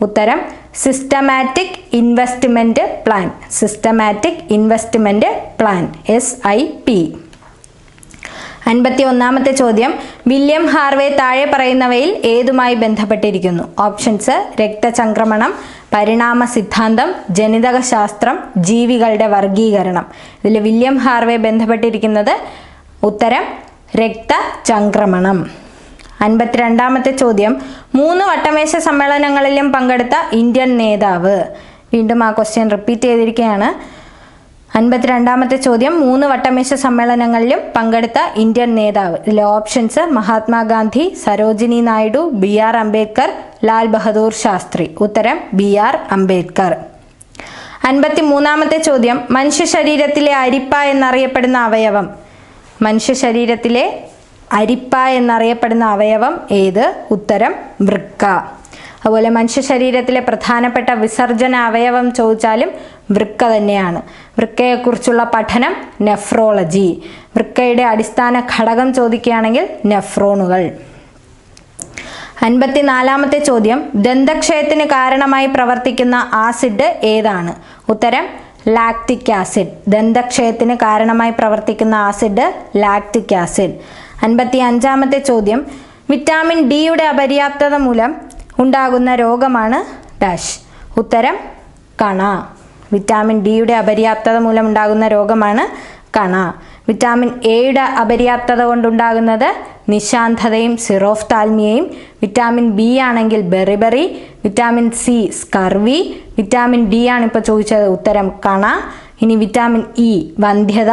ഉത്തരം systematic investment plan. Systematic investment plan, SIP. 51ാമത്തെ ചോദ്യം, വില്യം ഹാർവേ താഴെ പറയുന്നവയിൽ ഏതുമായി ബന്ധപ്പെട്ടിരിക്കുന്നു? ഓപ്ഷൻസ് രക്തചംക്രമണം, പരിണാമ സിദ്ധാന്തം, ജനിതക ശാസ്ത്രം, ജീവികളുടെ വർഗീകരണം. ഇതിൽ വില്യം ഹാർവേ ബന്ധപ്പെട്ടിരിക്കുന്നത് ഉത്തരം രക്തചംക്രമണം. 52ാമത്തെ ചോദ്യം, 3 വട്ടമേശ സമ്മേളനങ്ങളിലും പങ്കെടുത്ത ഇന്ത്യൻ നേതാവ്. വീണ്ടും ആ ക്വസ്റ്റ്യൻ റിപ്പീറ്റ് ചെയ്തിരിക്കുകയാണ്. 52ാമത്തെ ചോദ്യം, 3 വട്ടമേശ സമ്മേളനങ്ങളിലും പങ്കെടുത്ത ഇന്ത്യൻ നേതാവ്. ഇതിലെ ഓപ്ഷൻസ് മഹാത്മാഗാന്ധി, സരോജിനി നായിഡു, BR അംബേദ്കർ, ലാൽ ബഹദൂർ ശാസ്ത്രി. ഉത്തരം BR അംബേദ്കർ. 53ാമത്തെ ചോദ്യം, മനുഷ്യ ശരീരത്തിലെ അരിപ്പ എന്നറിയപ്പെടുന്ന അവയവം. മനുഷ്യ ശരീരത്തിലെ അരിപ്പ എന്നറിയപ്പെടുന്ന അവയവം ഏത്? ഉത്തരം വൃക്ക. അതുപോലെ മനുഷ്യ ശരീരത്തിലെ പ്രധാനപ്പെട്ട വിസർജന അവയവം ചോദിച്ചാലും വൃക്ക തന്നെയാണ്. വൃക്കയെക്കുറിച്ചുള്ള പഠനം നെഫ്രോളജി. വൃക്കയുടെ അടിസ്ഥാന ഘടകം ചോദിക്കുകയാണെങ്കിൽ നെഫ്രോണുകൾ. 54ാമത്തെ ചോദ്യം, ദന്തക്ഷയത്തിന് കാരണമായി പ്രവർത്തിക്കുന്ന ആസിഡ് ഏതാണ്? ഉത്തരം ലാക്റ്റിക് ആസിഡ്. ദന്തക്ഷയത്തിന് കാരണമായി പ്രവർത്തിക്കുന്ന ആസിഡ് ലാക്റ്റിക് ആസിഡ്. 55ാമത്തെ ചോദ്യം, വിറ്റാമിൻ ഡിയുടെ അപര്യാപ്തത മൂലം ഉണ്ടാകുന്ന രോഗമാണ് ഡാഷ്. ഉത്തരം കണ. വിറ്റാമിൻ ഡിയുടെ അപര്യാപ്തത മൂലം ഉണ്ടാകുന്ന രോഗമാണ് കണ. വിറ്റാമിൻ എയുടെ അപര്യാപ്തത കൊണ്ടുണ്ടാകുന്നത് നിശാന്തതയും സിറോഫ്താൽമിയയും. വിറ്റാമിൻ ബി ആണെങ്കിൽ beriberi. Vitamin C scurvy. Vitamin D ആണ് ഇപ്പോൾ ചോദിച്ചത്, ഉത്തരം കണ. ഇനി വിറ്റാമിൻ ഇ വന്ധ്യത.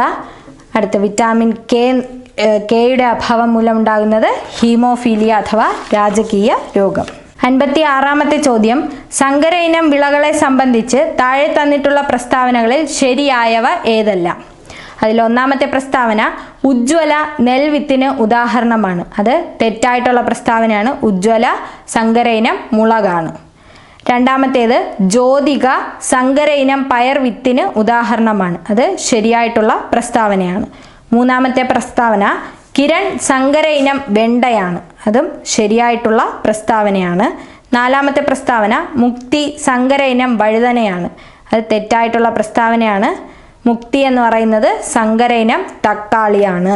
അടുത്ത വിറ്റാമിൻ കെയുടെ അഭാവം മൂലം ഉണ്ടാകുന്നത് ഹീമോഫീലിയ അഥവാ രാജകീയ രോഗം. 56ാമത്തെ ചോദ്യം, സങ്കര ഇനം വിളകളെ സംബന്ധിച്ച് താഴെ തന്നിട്ടുള്ള പ്രസ്താവനകളിൽ ശരിയായവ ഏതെല്ലാം? അതിൽ ഒന്നാമത്തെ പ്രസ്താവന ഉജ്ജ്വല നെൽവിത്തിന് ഉദാഹരണമാണ്. അത് തെറ്റായിട്ടുള്ള പ്രസ്താവനയാണ്. ഉജ്ജ്വല സങ്കര ഇനം മുളകാണ്. രണ്ടാമത്തേത് ജ്യോതിക സങ്കര ഇനം പയർ വിത്തിന് ഉദാഹരണമാണ്. അത് ശരിയായിട്ടുള്ള പ്രസ്താവനയാണ്. മൂന്നാമത്തെ പ്രസ്താവന കിരൺ സങ്കര ഇനം വെണ്ടയാണ്. അതും ശരിയായിട്ടുള്ള പ്രസ്താവനയാണ്. നാലാമത്തെ പ്രസ്താവന മുക്തി സങ്കര ഇനം വഴുതനയാണ്. അത് തെറ്റായിട്ടുള്ള പ്രസ്താവനയാണ്. മുക്തി എന്ന് പറയുന്നത് സങ്കര ഇനം തക്കാളിയാണ്.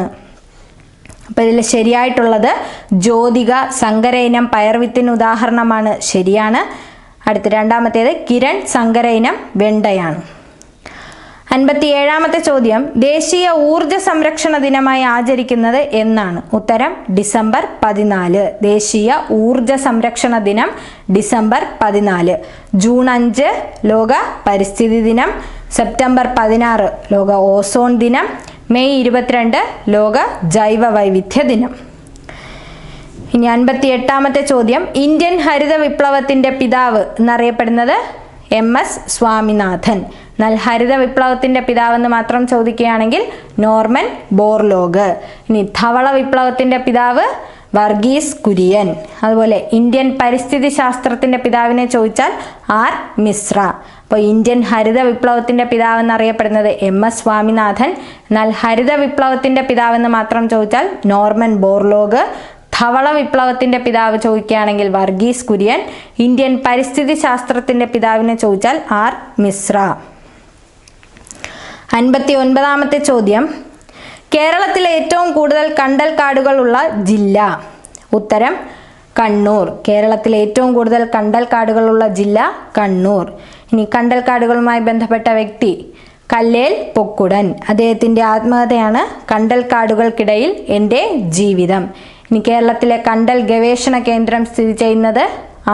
അപ്പോൾ ഇതിൽ ശരിയായിട്ടുള്ളത് ജ്യോതിക സങ്കര ഇനം പയർവിത്തിന് ഉദാഹരണമാണ്, ശരിയാണ്. അടുത്ത രണ്ടാമത്തേത് കിരൺ സങ്കര ഇനം വെണ്ടയാണ്. 57ാമത്തെ ചോദ്യം, ദേശീയ ഊർജ സംരക്ഷണ ദിനമായി ആചരിക്കുന്നത് എന്നാണ്? ഉത്തരം ഡിസംബർ 14. ദേശീയ ഊർജ സംരക്ഷണ ദിനം ഡിസംബർ 14. ജൂൺ 5 ലോക പരിസ്ഥിതി ദിനം. സെപ്റ്റംബർ 16 ലോക ഓസോൺ ദിനം. മെയ് 22 ലോക ജൈവ വൈവിധ്യ ദിനം. ഇനി 58ാമത്തെ ചോദ്യം, ഇന്ത്യൻ ഹരിത വിപ്ലവത്തിൻ്റെ പിതാവ് എന്നറിയപ്പെടുന്നത് MS സ്വാമിനാഥൻ. എന്നാൽ ഹരിത വിപ്ലവത്തിൻ്റെ പിതാവെന്ന് മാത്രം ചോദിക്കുകയാണെങ്കിൽ നോർമൻ ബോർലോഗ്. ഇനി ധവള വിപ്ലവത്തിൻ്റെ പിതാവ് വർഗീസ് കുര്യൻ. അതുപോലെ ഇന്ത്യൻ പരിസ്ഥിതി ശാസ്ത്രത്തിൻ്റെ പിതാവിനെ ചോദിച്ചാൽ R മിശ്ര. അപ്പോൾ ഇന്ത്യൻ ഹരിത വിപ്ലവത്തിൻ്റെ പിതാവെന്നറിയപ്പെടുന്നത് MS സ്വാമിനാഥൻ. എന്നാൽ ഹരിത വിപ്ലവത്തിൻ്റെ പിതാവെന്ന് മാത്രം ചോദിച്ചാൽ നോർമൻ ബോർലോഗ്. ധവള വിപ്ലവത്തിൻ്റെ പിതാവ് ചോദിക്കുകയാണെങ്കിൽ വർഗീസ് കുര്യൻ. ഇന്ത്യൻ പരിസ്ഥിതി ശാസ്ത്രത്തിൻ്റെ പിതാവിനെ ചോദിച്ചാൽ R മിശ്ര. 59ാമത്തെ ചോദ്യം, കേരളത്തിലെ ഏറ്റവും കൂടുതൽ കണ്ടൽക്കാടുകളുള്ള ജില്ല? ഉത്തരം കണ്ണൂർ. കേരളത്തിലെ ഏറ്റവും കൂടുതൽ കണ്ടൽക്കാടുകളുള്ള ജില്ല കണ്ണൂർ. ഇനി കണ്ടൽക്കാടുകളുമായി ബന്ധപ്പെട്ട വ്യക്തി കല്ലേൽ പൊക്കുടൻ. അദ്ദേഹത്തിൻ്റെ ആത്മകഥയാണ് കണ്ടൽക്കാടുകൾക്കിടയിൽ എൻ്റെ ജീവിതം. ഇനി കേരളത്തിലെ കണ്ടൽ ഗവേഷണ കേന്ദ്രം സ്ഥിതി ചെയ്യുന്നത്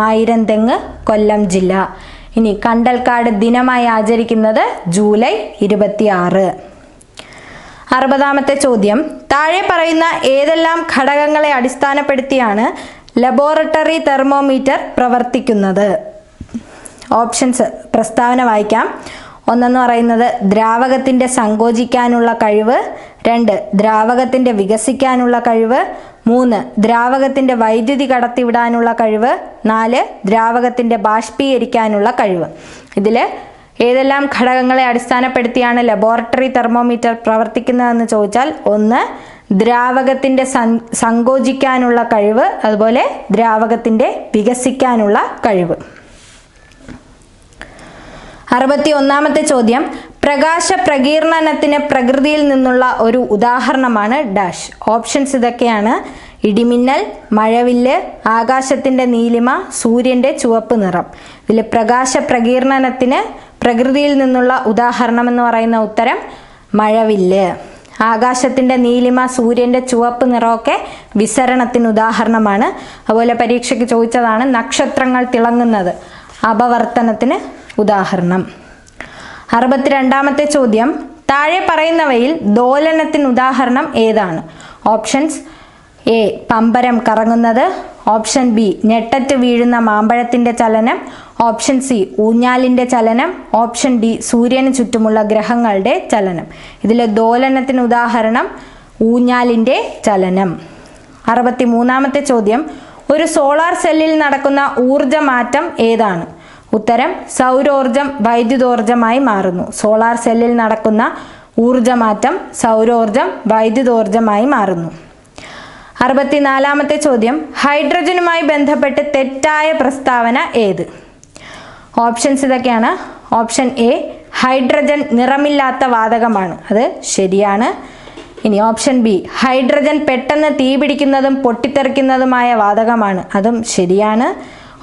ആയിരംതെങ്ങ്, കൊല്ലം ജില്ല. ഇനി കണ്ടൽക്കാട് ദിനമായി ആചരിക്കുന്നത് ജൂലൈ 26. 60ാമത്തെ ചോദ്യം, താഴെ പറയുന്ന ഏതെല്ലാം ഘടകങ്ങളെ അടിസ്ഥാനപ്പെടുത്തിയാണ് ലബോറട്ടറി തെർമോമീറ്റർ പ്രവർത്തിക്കുന്നത്? ഓപ്ഷൻസ് പ്രസ്താവന വായിക്കാം. ഒന്നെന്ന് പറയുന്നത് ദ്രാവകത്തിൻ്റെ സങ്കോചിക്കാനുള്ള കഴിവ്, 2 ദ്രാവകത്തിൻ്റെ വികസിക്കാനുള്ള കഴിവ്, 3 ദ്രാവകത്തിൻ്റെ വൈദ്യുതി കടത്തിവിടാനുള്ള കഴിവ്, 4 ദ്രാവകത്തിൻ്റെ ബാഷ്പീകരിക്കാനുള്ള കഴിവ്. ഇതിൽ ഏതെല്ലാം ഘടകങ്ങളെ അടിസ്ഥാനപ്പെടുത്തിയാണ് ലബോറട്ടറി തെർമോമീറ്റർ പ്രവർത്തിക്കുന്നതെന്ന് ചോദിച്ചാൽ 1 ദ്രാവകത്തിൻ്റെ സങ്കോചിക്കാനുള്ള കഴിവ്, അതുപോലെ ദ്രാവകത്തിൻ്റെ വികസിക്കാനുള്ള കഴിവ്. 61ാമത്തെ ചോദ്യം, പ്രകാശ പ്രകീർണനത്തിന് പ്രകൃതിയിൽ നിന്നുള്ള ഒരു ഉദാഹരണമാണ് ഡാഷ്. ഓപ്ഷൻസ് ഇതൊക്കെയാണ്: ഇടിമിന്നൽ, മഴവില്ല്, ആകാശത്തിൻ്റെ നീലിമ, സൂര്യൻ്റെ ചുവപ്പ് നിറം. ഇതിൽ പ്രകാശ പ്രകീർണനത്തിന് പ്രകൃതിയിൽ നിന്നുള്ള ഉദാഹരണം എന്ന് പറയുന്ന ഉത്തരം മഴവില്ല്. ആകാശത്തിൻ്റെ നീലിമ, സൂര്യൻ്റെ ചുവപ്പ് നിറമൊക്കെ വിസരണത്തിന് ഉദാഹരണമാണ്. അതുപോലെ പരീക്ഷയ്ക്ക് ചോദിച്ചതാണ് നക്ഷത്രങ്ങൾ തിളങ്ങുന്നത്, അപവർത്തനത്തിന് ഉദാഹരണം. 62ാമത്തെ ചോദ്യം, താഴെ പറയുന്നവയിൽ ദോലനത്തിന് ഉദാഹരണം ഏതാണ്? ഓപ്ഷൻസ്: എ പമ്പരം കറങ്ങുന്നത്, ഓപ്ഷൻ ബി ഞെട്ടറ്റ് വീഴുന്ന മാമ്പഴത്തിൻ്റെ ചലനം, ഓപ്ഷൻ സി ഊഞ്ഞാലിൻ്റെ ചലനം, ഓപ്ഷൻ ഡി സൂര്യന് ചുറ്റുമുള്ള ഗ്രഹങ്ങളുടെ ചലനം. ഇതിൽ ദോലനത്തിന് ഉദാഹരണം ഊഞ്ഞാലിൻ്റെ ചലനം. 63ാമത്തെ ചോദ്യം, ഒരു സോളാർ സെല്ലിൽ നടക്കുന്ന ഊർജ്ജമാറ്റം ഏതാണ്? ഉത്തരം സൗരോർജം വൈദ്യുതോർജ്ജമായി മാറുന്നു. സോളാർ സെല്ലിൽ നടക്കുന്ന ഊർജ്ജമാറ്റം സൗരോർജം വൈദ്യുതോർജ്ജമായി മാറുന്നു. 64ാമത്തെ ചോദ്യം, ഹൈഡ്രജനുമായി ബന്ധപ്പെട്ട് തെറ്റായ പ്രസ്താവന ഏത്? ഓപ്ഷൻസ് ഇതൊക്കെയാണ്. ഓപ്ഷൻ എ ഹൈഡ്രജൻ നിറമില്ലാത്ത വാതകമാണ്, അത് ശരിയാണ്. ഇനി ഓപ്ഷൻ ബി ഹൈഡ്രജൻ പെട്ടെന്ന് തീപിടിക്കുന്നതും പൊട്ടിത്തെറിക്കുന്നതുമായ വാതകമാണ്, അതും ശരിയാണ്.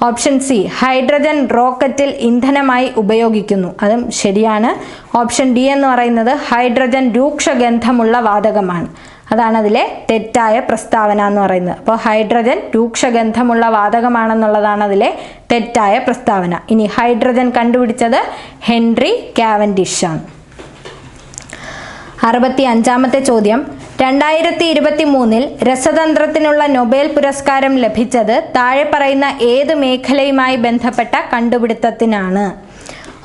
ഓപ്ഷൻ സി ഹൈഡ്രജൻ റോക്കറ്റിൽ ഇന്ധനമായി ഉപയോഗിക്കുന്നു, അതും ശരിയാണ്. ഓപ്ഷൻ ഡി എന്ന് പറയുന്നത് ഹൈഡ്രജൻ രൂക്ഷഗന്ധമുള്ള വാതകമാണ്, അതാണ് അതിലെ തെറ്റായ പ്രസ്താവന എന്ന് പറയുന്നത്. അപ്പോൾ ഹൈഡ്രജൻ രൂക്ഷഗന്ധമുള്ള വാതകമാണെന്നുള്ളതാണ് അതിലെ തെറ്റായ പ്രസ്താവന. ഇനി ഹൈഡ്രജൻ കണ്ടുപിടിച്ചത് ഹെൻറി കാവൻഡിഷ് ആണ്. 65ാമത്തെ ചോദ്യം, 2023 രസതന്ത്രത്തിനുള്ള നൊബേൽ പുരസ്കാരം ലഭിച്ചത് താഴെ പറയുന്ന ഏത് മേഖലയുമായി ബന്ധപ്പെട്ട കണ്ടുപിടുത്തത്തിനാണ്?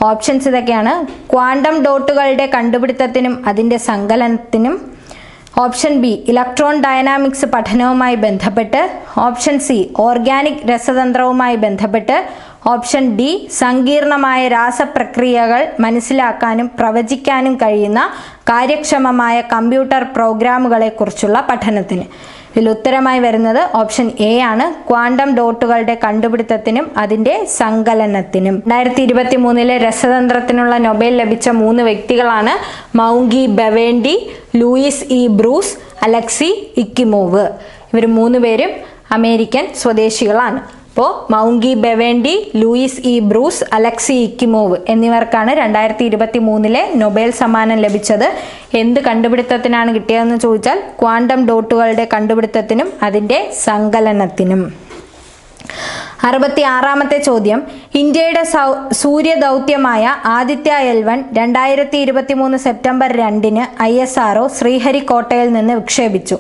ഓപ്ഷൻസ് ഇതൊക്കെയാണ്. ക്വാണ്ടം ഡോട്ടുകളുടെ കണ്ടുപിടുത്തത്തിനും അതിൻ്റെ സങ്കലനത്തിനും, ഓപ്ഷൻ ബി ഇലക്ട്രോൺ ഡയനാമിക്സ് പഠനവുമായി ബന്ധപ്പെട്ട്, ഓപ്ഷൻ സി ഓർഗാനിക് രസതന്ത്രവുമായി ബന്ധപ്പെട്ട്, ഓപ്ഷൻ ഡി സങ്കീർണമായ രാസപ്രക്രിയകൾ മനസ്സിലാക്കാനും പ്രവചിക്കാനും കഴിയുന്ന കാര്യക്ഷമമായ കമ്പ്യൂട്ടർ പ്രോഗ്രാമുകളെ കുറിച്ചുള്ള പഠനത്തിന്. ഇതിൽ ഉത്തരമായി വരുന്നത് ഓപ്ഷൻ എ ആണ്, ക്വാണ്ടം ഡോട്ടുകളുടെ കണ്ടുപിടുത്തത്തിനും അതിൻ്റെ സങ്കലനത്തിനും. 2023 രസതന്ത്രത്തിനുള്ള നൊബേൽ ലഭിച്ച 3 വ്യക്തികളാണ് Moungi Bawendi, Louis E Brus, Alexei Ekimov. ഇവർ 3 പേരും അമേരിക്കൻ സ്വദേശികളാണ്. അപ്പോൾ Moungi Bawendi, Louis E Brus, Alexei Ekimov എന്നിവർക്കാണ് 2023 നൊബേൽ സമ്മാനം ലഭിച്ചത്. എന്ത് കണ്ടുപിടുത്തത്തിനാണ് കിട്ടിയതെന്ന് ചോദിച്ചാൽ ക്വാണ്ടം ഡോട്ടുകളുടെ കണ്ടുപിടുത്തത്തിനും അതിൻ്റെ സങ്കലനത്തിനും. 66-ാമത്തെ ചോദ്യം, ഇന്ത്യയുടെ സൂര്യദൗത്യമായ ആദിത്യ L1 2023 സെപ്റ്റംബർ 2-ന് ISRO ശ്രീഹരിക്കോട്ടയിൽ നിന്ന് വിക്ഷേപിച്ചു.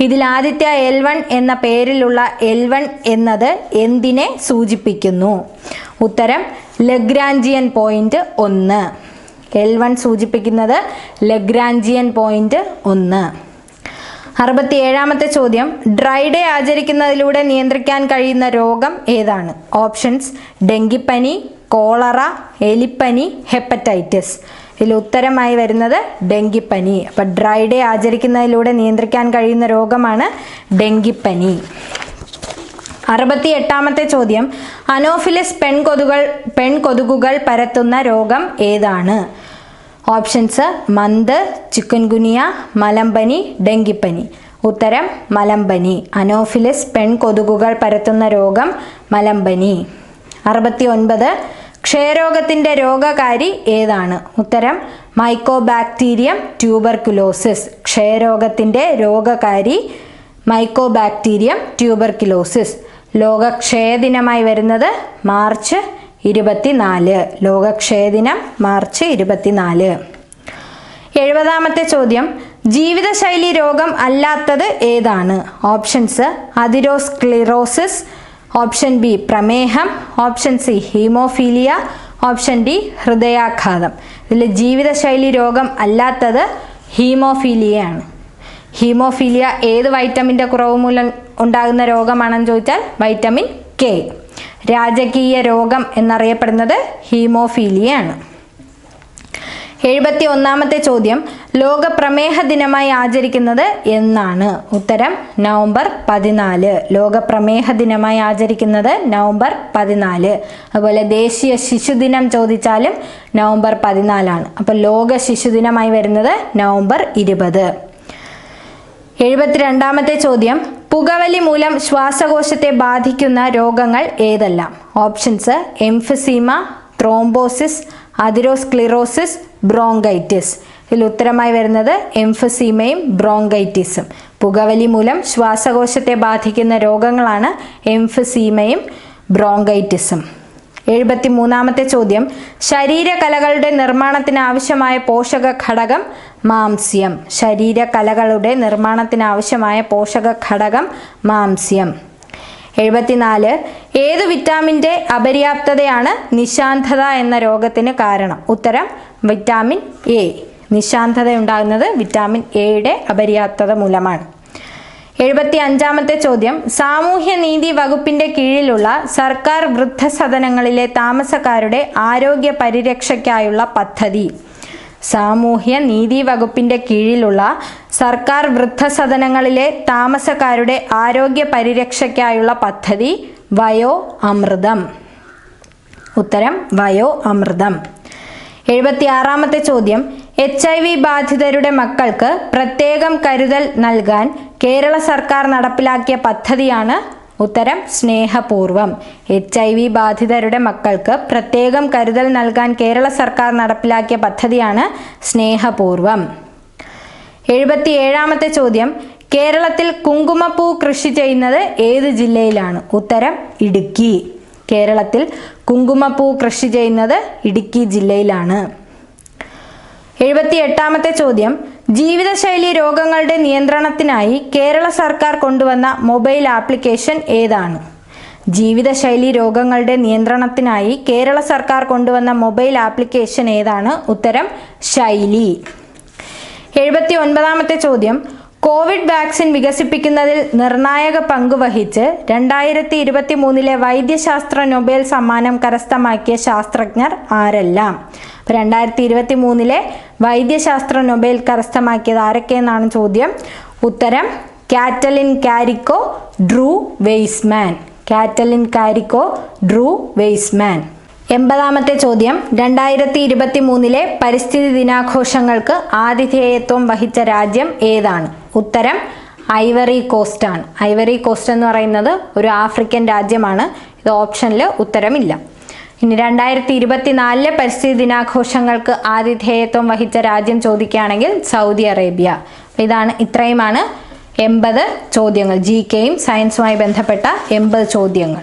ഇതിൽ ആദിത്യ L1 എന്ന പേരിലുള്ള L1 എന്നത് എന്തിനെ സൂചിപ്പിക്കുന്നു? ഉത്തരം ലഗ്രാഞ്ചിയൻ പോയിന്റ് 1. L1 സൂചിപ്പിക്കുന്നത് ലഗ്രാഞ്ചിയൻ പോയിന്റ് 1. 67-ാമത്തെ ചോദ്യം, ഡ്രൈ ഡേ ആചരിക്കുന്നതിലൂടെ നിയന്ത്രിക്കാൻ കഴിയുന്ന രോഗം ഏതാണ്? ഓപ്ഷൻസ്: ഡെങ്കിപ്പനി, കോളറ, എലിപ്പനി, ഹെപ്പറ്റൈറ്റിസ്. ഇതിൽ ഉത്തരമായി വരുന്നത് ഡെങ്കിപ്പനി. അപ്പം ഡ്രൈ ഡേ ആചരിക്കുന്നതിലൂടെ നിയന്ത്രിക്കാൻ കഴിയുന്ന രോഗമാണ് ഡെങ്കിപ്പനി. 68-ാമത്തെ ചോദ്യം, അനോഫിലിസ് പെൺകൊതുകുകൾ പരത്തുന്ന രോഗം ഏതാണ്? ഓപ്ഷൻസ്: മന്ത്, ചിക്കൻഗുനിയ, മലമ്പനി, ഡെങ്കിപ്പനി. ഉത്തരം മലമ്പനി. അനോഫിലിസ് പെൺകൊതുകുകൾ പരത്തുന്ന രോഗം മലമ്പനി. 69, ക്ഷയരോഗത്തിന്റെ രോഗകാരി ഏതാണ്? ഉത്തരം മൈക്കോബാക്ടീരിയം ട്യൂബർകുലോസിസ്. ക്ഷയരോഗത്തിന്റെ രോഗകാരി മൈക്കോബാക്ടീരിയം ട്യൂബർകുലോസിസ്. ലോക ക്ഷയദിനമായി വരുന്നത് മാർച്ച് 24. ലോകക്ഷയദിനം മാർച്ച് 24. 70-ാമത്തെ ചോദ്യം, ജീവിതശൈലി രോഗം അല്ലാത്തത് ഏതാണ്? ഓപ്ഷൻസ്: അതിരോസ്ക്ലിറോസിസ്, ഓപ്ഷൻ ബി പ്രമേഹം, option C haemophilia, option D ഹൃദയാഘാതം. ഇതിൽ ജീവിതശൈലി രോഗം അല്ലാത്തത് ഹീമോഫീലിയയാണ്. ഹീമോഫീലിയ ഏത് വൈറ്റമിൻ്റെ കുറവ് മൂലം ഉണ്ടാകുന്ന രോഗമാണെന്ന് ചോദിച്ചാൽ വൈറ്റമിൻ കെ. രാജകീയ രോഗം എന്നറിയപ്പെടുന്നത് ഹീമോഫീലിയയാണ്. 71-ാമത്തെ ചോദ്യം, ലോക പ്രമേഹ ദിനമായി ആചരിക്കുന്നത് എന്നാണ്? ഉത്തരം നവംബർ 14. ലോക പ്രമേഹ ദിനമായി ആചരിക്കുന്നത് നവംബർ 14. അതുപോലെ ദേശീയ ശിശുദിനം ചോദിച്ചാലും നവംബർ 14 അപ്പോൾ ലോക ശിശുദിനമായി വരുന്നത് നവംബർ 20. 72-ാമത്തെ ചോദ്യം, പുകവലി മൂലം ശ്വാസകോശത്തെ ബാധിക്കുന്ന രോഗങ്ങൾ ഏതെല്ലാം? Options: emphysema, thrombosis, atherosclerosis, bronchitis. ഇതിൽ ഉത്തരമായി വരുന്നത് എംഫിസീമയും ബ്രോങ്കൈറ്റിസും. പുകവലി മൂലം ശ്വാസകോശത്തെ ബാധിക്കുന്ന രോഗങ്ങളാണ് എംഫിസീമയും ബ്രോങ്കൈറ്റിസും. 73-ാമത്തെ ചോദ്യം, ശരീരകലകളുടെ നിർമ്മാണത്തിന് ആവശ്യമായ പോഷക ഘടകം മാംസ്യം. ശരീരകലകളുടെ നിർമ്മാണത്തിന് ആവശ്യമായ പോഷക ഘടകം മാംസ്യം. 74, ഏത് വിറ്റാമിൻ്റെ അപര്യാപ്തതയാണ് നിശാന്തത എന്ന രോഗത്തിന് കാരണം? ഉത്തരം വിറ്റാമിൻ എ. നിശാന്തത ഉണ്ടാകുന്നത് വിറ്റാമിൻ എയുടെ അപര്യാപ്തത മൂലമാണ്. 75-ാമത്തെ ചോദ്യം, സാമൂഹ്യനീതി വകുപ്പിന്റെ കീഴിലുള്ള സർക്കാർ വൃദ്ധസദനങ്ങളിലെ താമസക്കാരുടെ ആരോഗ്യ പരിരക്ഷയ്ക്കായുള്ള പദ്ധതി. സാമൂഹ്യ നീതി വകുപ്പിന്റെ കീഴിലുള്ള സർക്കാർ വൃദ്ധസദനങ്ങളിലെ താമസക്കാരുടെ ആരോഗ്യ പരിരക്ഷയ്ക്കായുള്ള പദ്ധതി വയോ അമൃതം. ഉത്തരം വയോ അമൃതം. 76-ാമത്തെ ചോദ്യം, HIV ബാധിതരുടെ മക്കൾക്ക് പ്രത്യേകം കരുതൽ നൽകാൻ കേരള സർക്കാർ നടപ്പിലാക്കിയ പദ്ധതിയാണ്? ഉത്തരം സ്നേഹപൂർവം. HIV ബാധിതരുടെ മക്കൾക്ക് പ്രത്യേകം കരുതൽ നൽകാൻ കേരള സർക്കാർ നടപ്പിലാക്കിയ പദ്ധതിയാണ് സ്നേഹപൂർവം. 77-ാമത്തെ ചോദ്യം, കേരളത്തിൽ കുങ്കുമപ്പൂ കൃഷി ചെയ്യുന്നത് ഏത് ജില്ലയിലാണ്? ഉത്തരം ഇടുക്കി. കേരളത്തിൽ കുങ്കുമപ്പൂ കൃഷി ചെയ്യുന്നത് ഇടുക്കി ജില്ലയിലാണ്. 78-ാമത്തെ ചോദ്യം, ജീവിതശൈലി രോഗങ്ങളുടെ നിയന്ത്രണത്തിനായി കേരള സർക്കാർ കൊണ്ടുവന്ന മൊബൈൽ ആപ്ലിക്കേഷൻ ഏതാണ്? ജീവിതശൈലി രോഗങ്ങളുടെ നിയന്ത്രണത്തിനായി കേരള സർക്കാർ കൊണ്ടുവന്ന മൊബൈൽ ആപ്ലിക്കേഷൻ ഏതാണ്? ഉത്തരം ശൈലി. 79-ാമത്തെ ചോദ്യം, കോവിഡ് വാക്സിൻ വികസിപ്പിക്കുന്നതിൽ നിർണായക പങ്കുവഹിച്ച് 2023 വൈദ്യശാസ്ത്ര നൊബേൽ സമ്മാനം കരസ്ഥമാക്കിയ ശാസ്ത്രജ്ഞർ ആരെല്ലാം? 2023 വൈദ്യശാസ്ത്ര നൊബേൽ കരസ്ഥമാക്കിയത് ആരൊക്കെയെന്നാണ് ചോദ്യം. ഉത്തരം Katalin Kariko, Drew Weissman. Katalin Kariko, Drew Weissman. 80-ാമത്തെ ചോദ്യം, 2023 പരിസ്ഥിതി ദിനാഘോഷങ്ങൾക്ക് ആതിഥേയത്വം വഹിച്ച രാജ്യം ഏതാണ്? ഉത്തരം ഐവറി കോസ്റ്റ് ആണ്. ഐവറി കോസ്റ്റ് എന്ന് പറയുന്നത് ഒരു ആഫ്രിക്കൻ രാജ്യമാണ്. ഇത് ഓപ്ഷനിൽ ഉത്തരമില്ല. ഇനി 2024 പരിസ്ഥിതി ദിനാഘോഷങ്ങൾക്ക് ആതിഥേയത്വം വഹിച്ച രാജ്യം ചോദിക്കുകയാണെങ്കിൽ സൗദി അറേബ്യ. ഇത്രയുമാണ് 80 ചോദ്യങ്ങൾ. GKയും സയൻസുമായി ബന്ധപ്പെട്ട 80 ചോദ്യങ്ങൾ.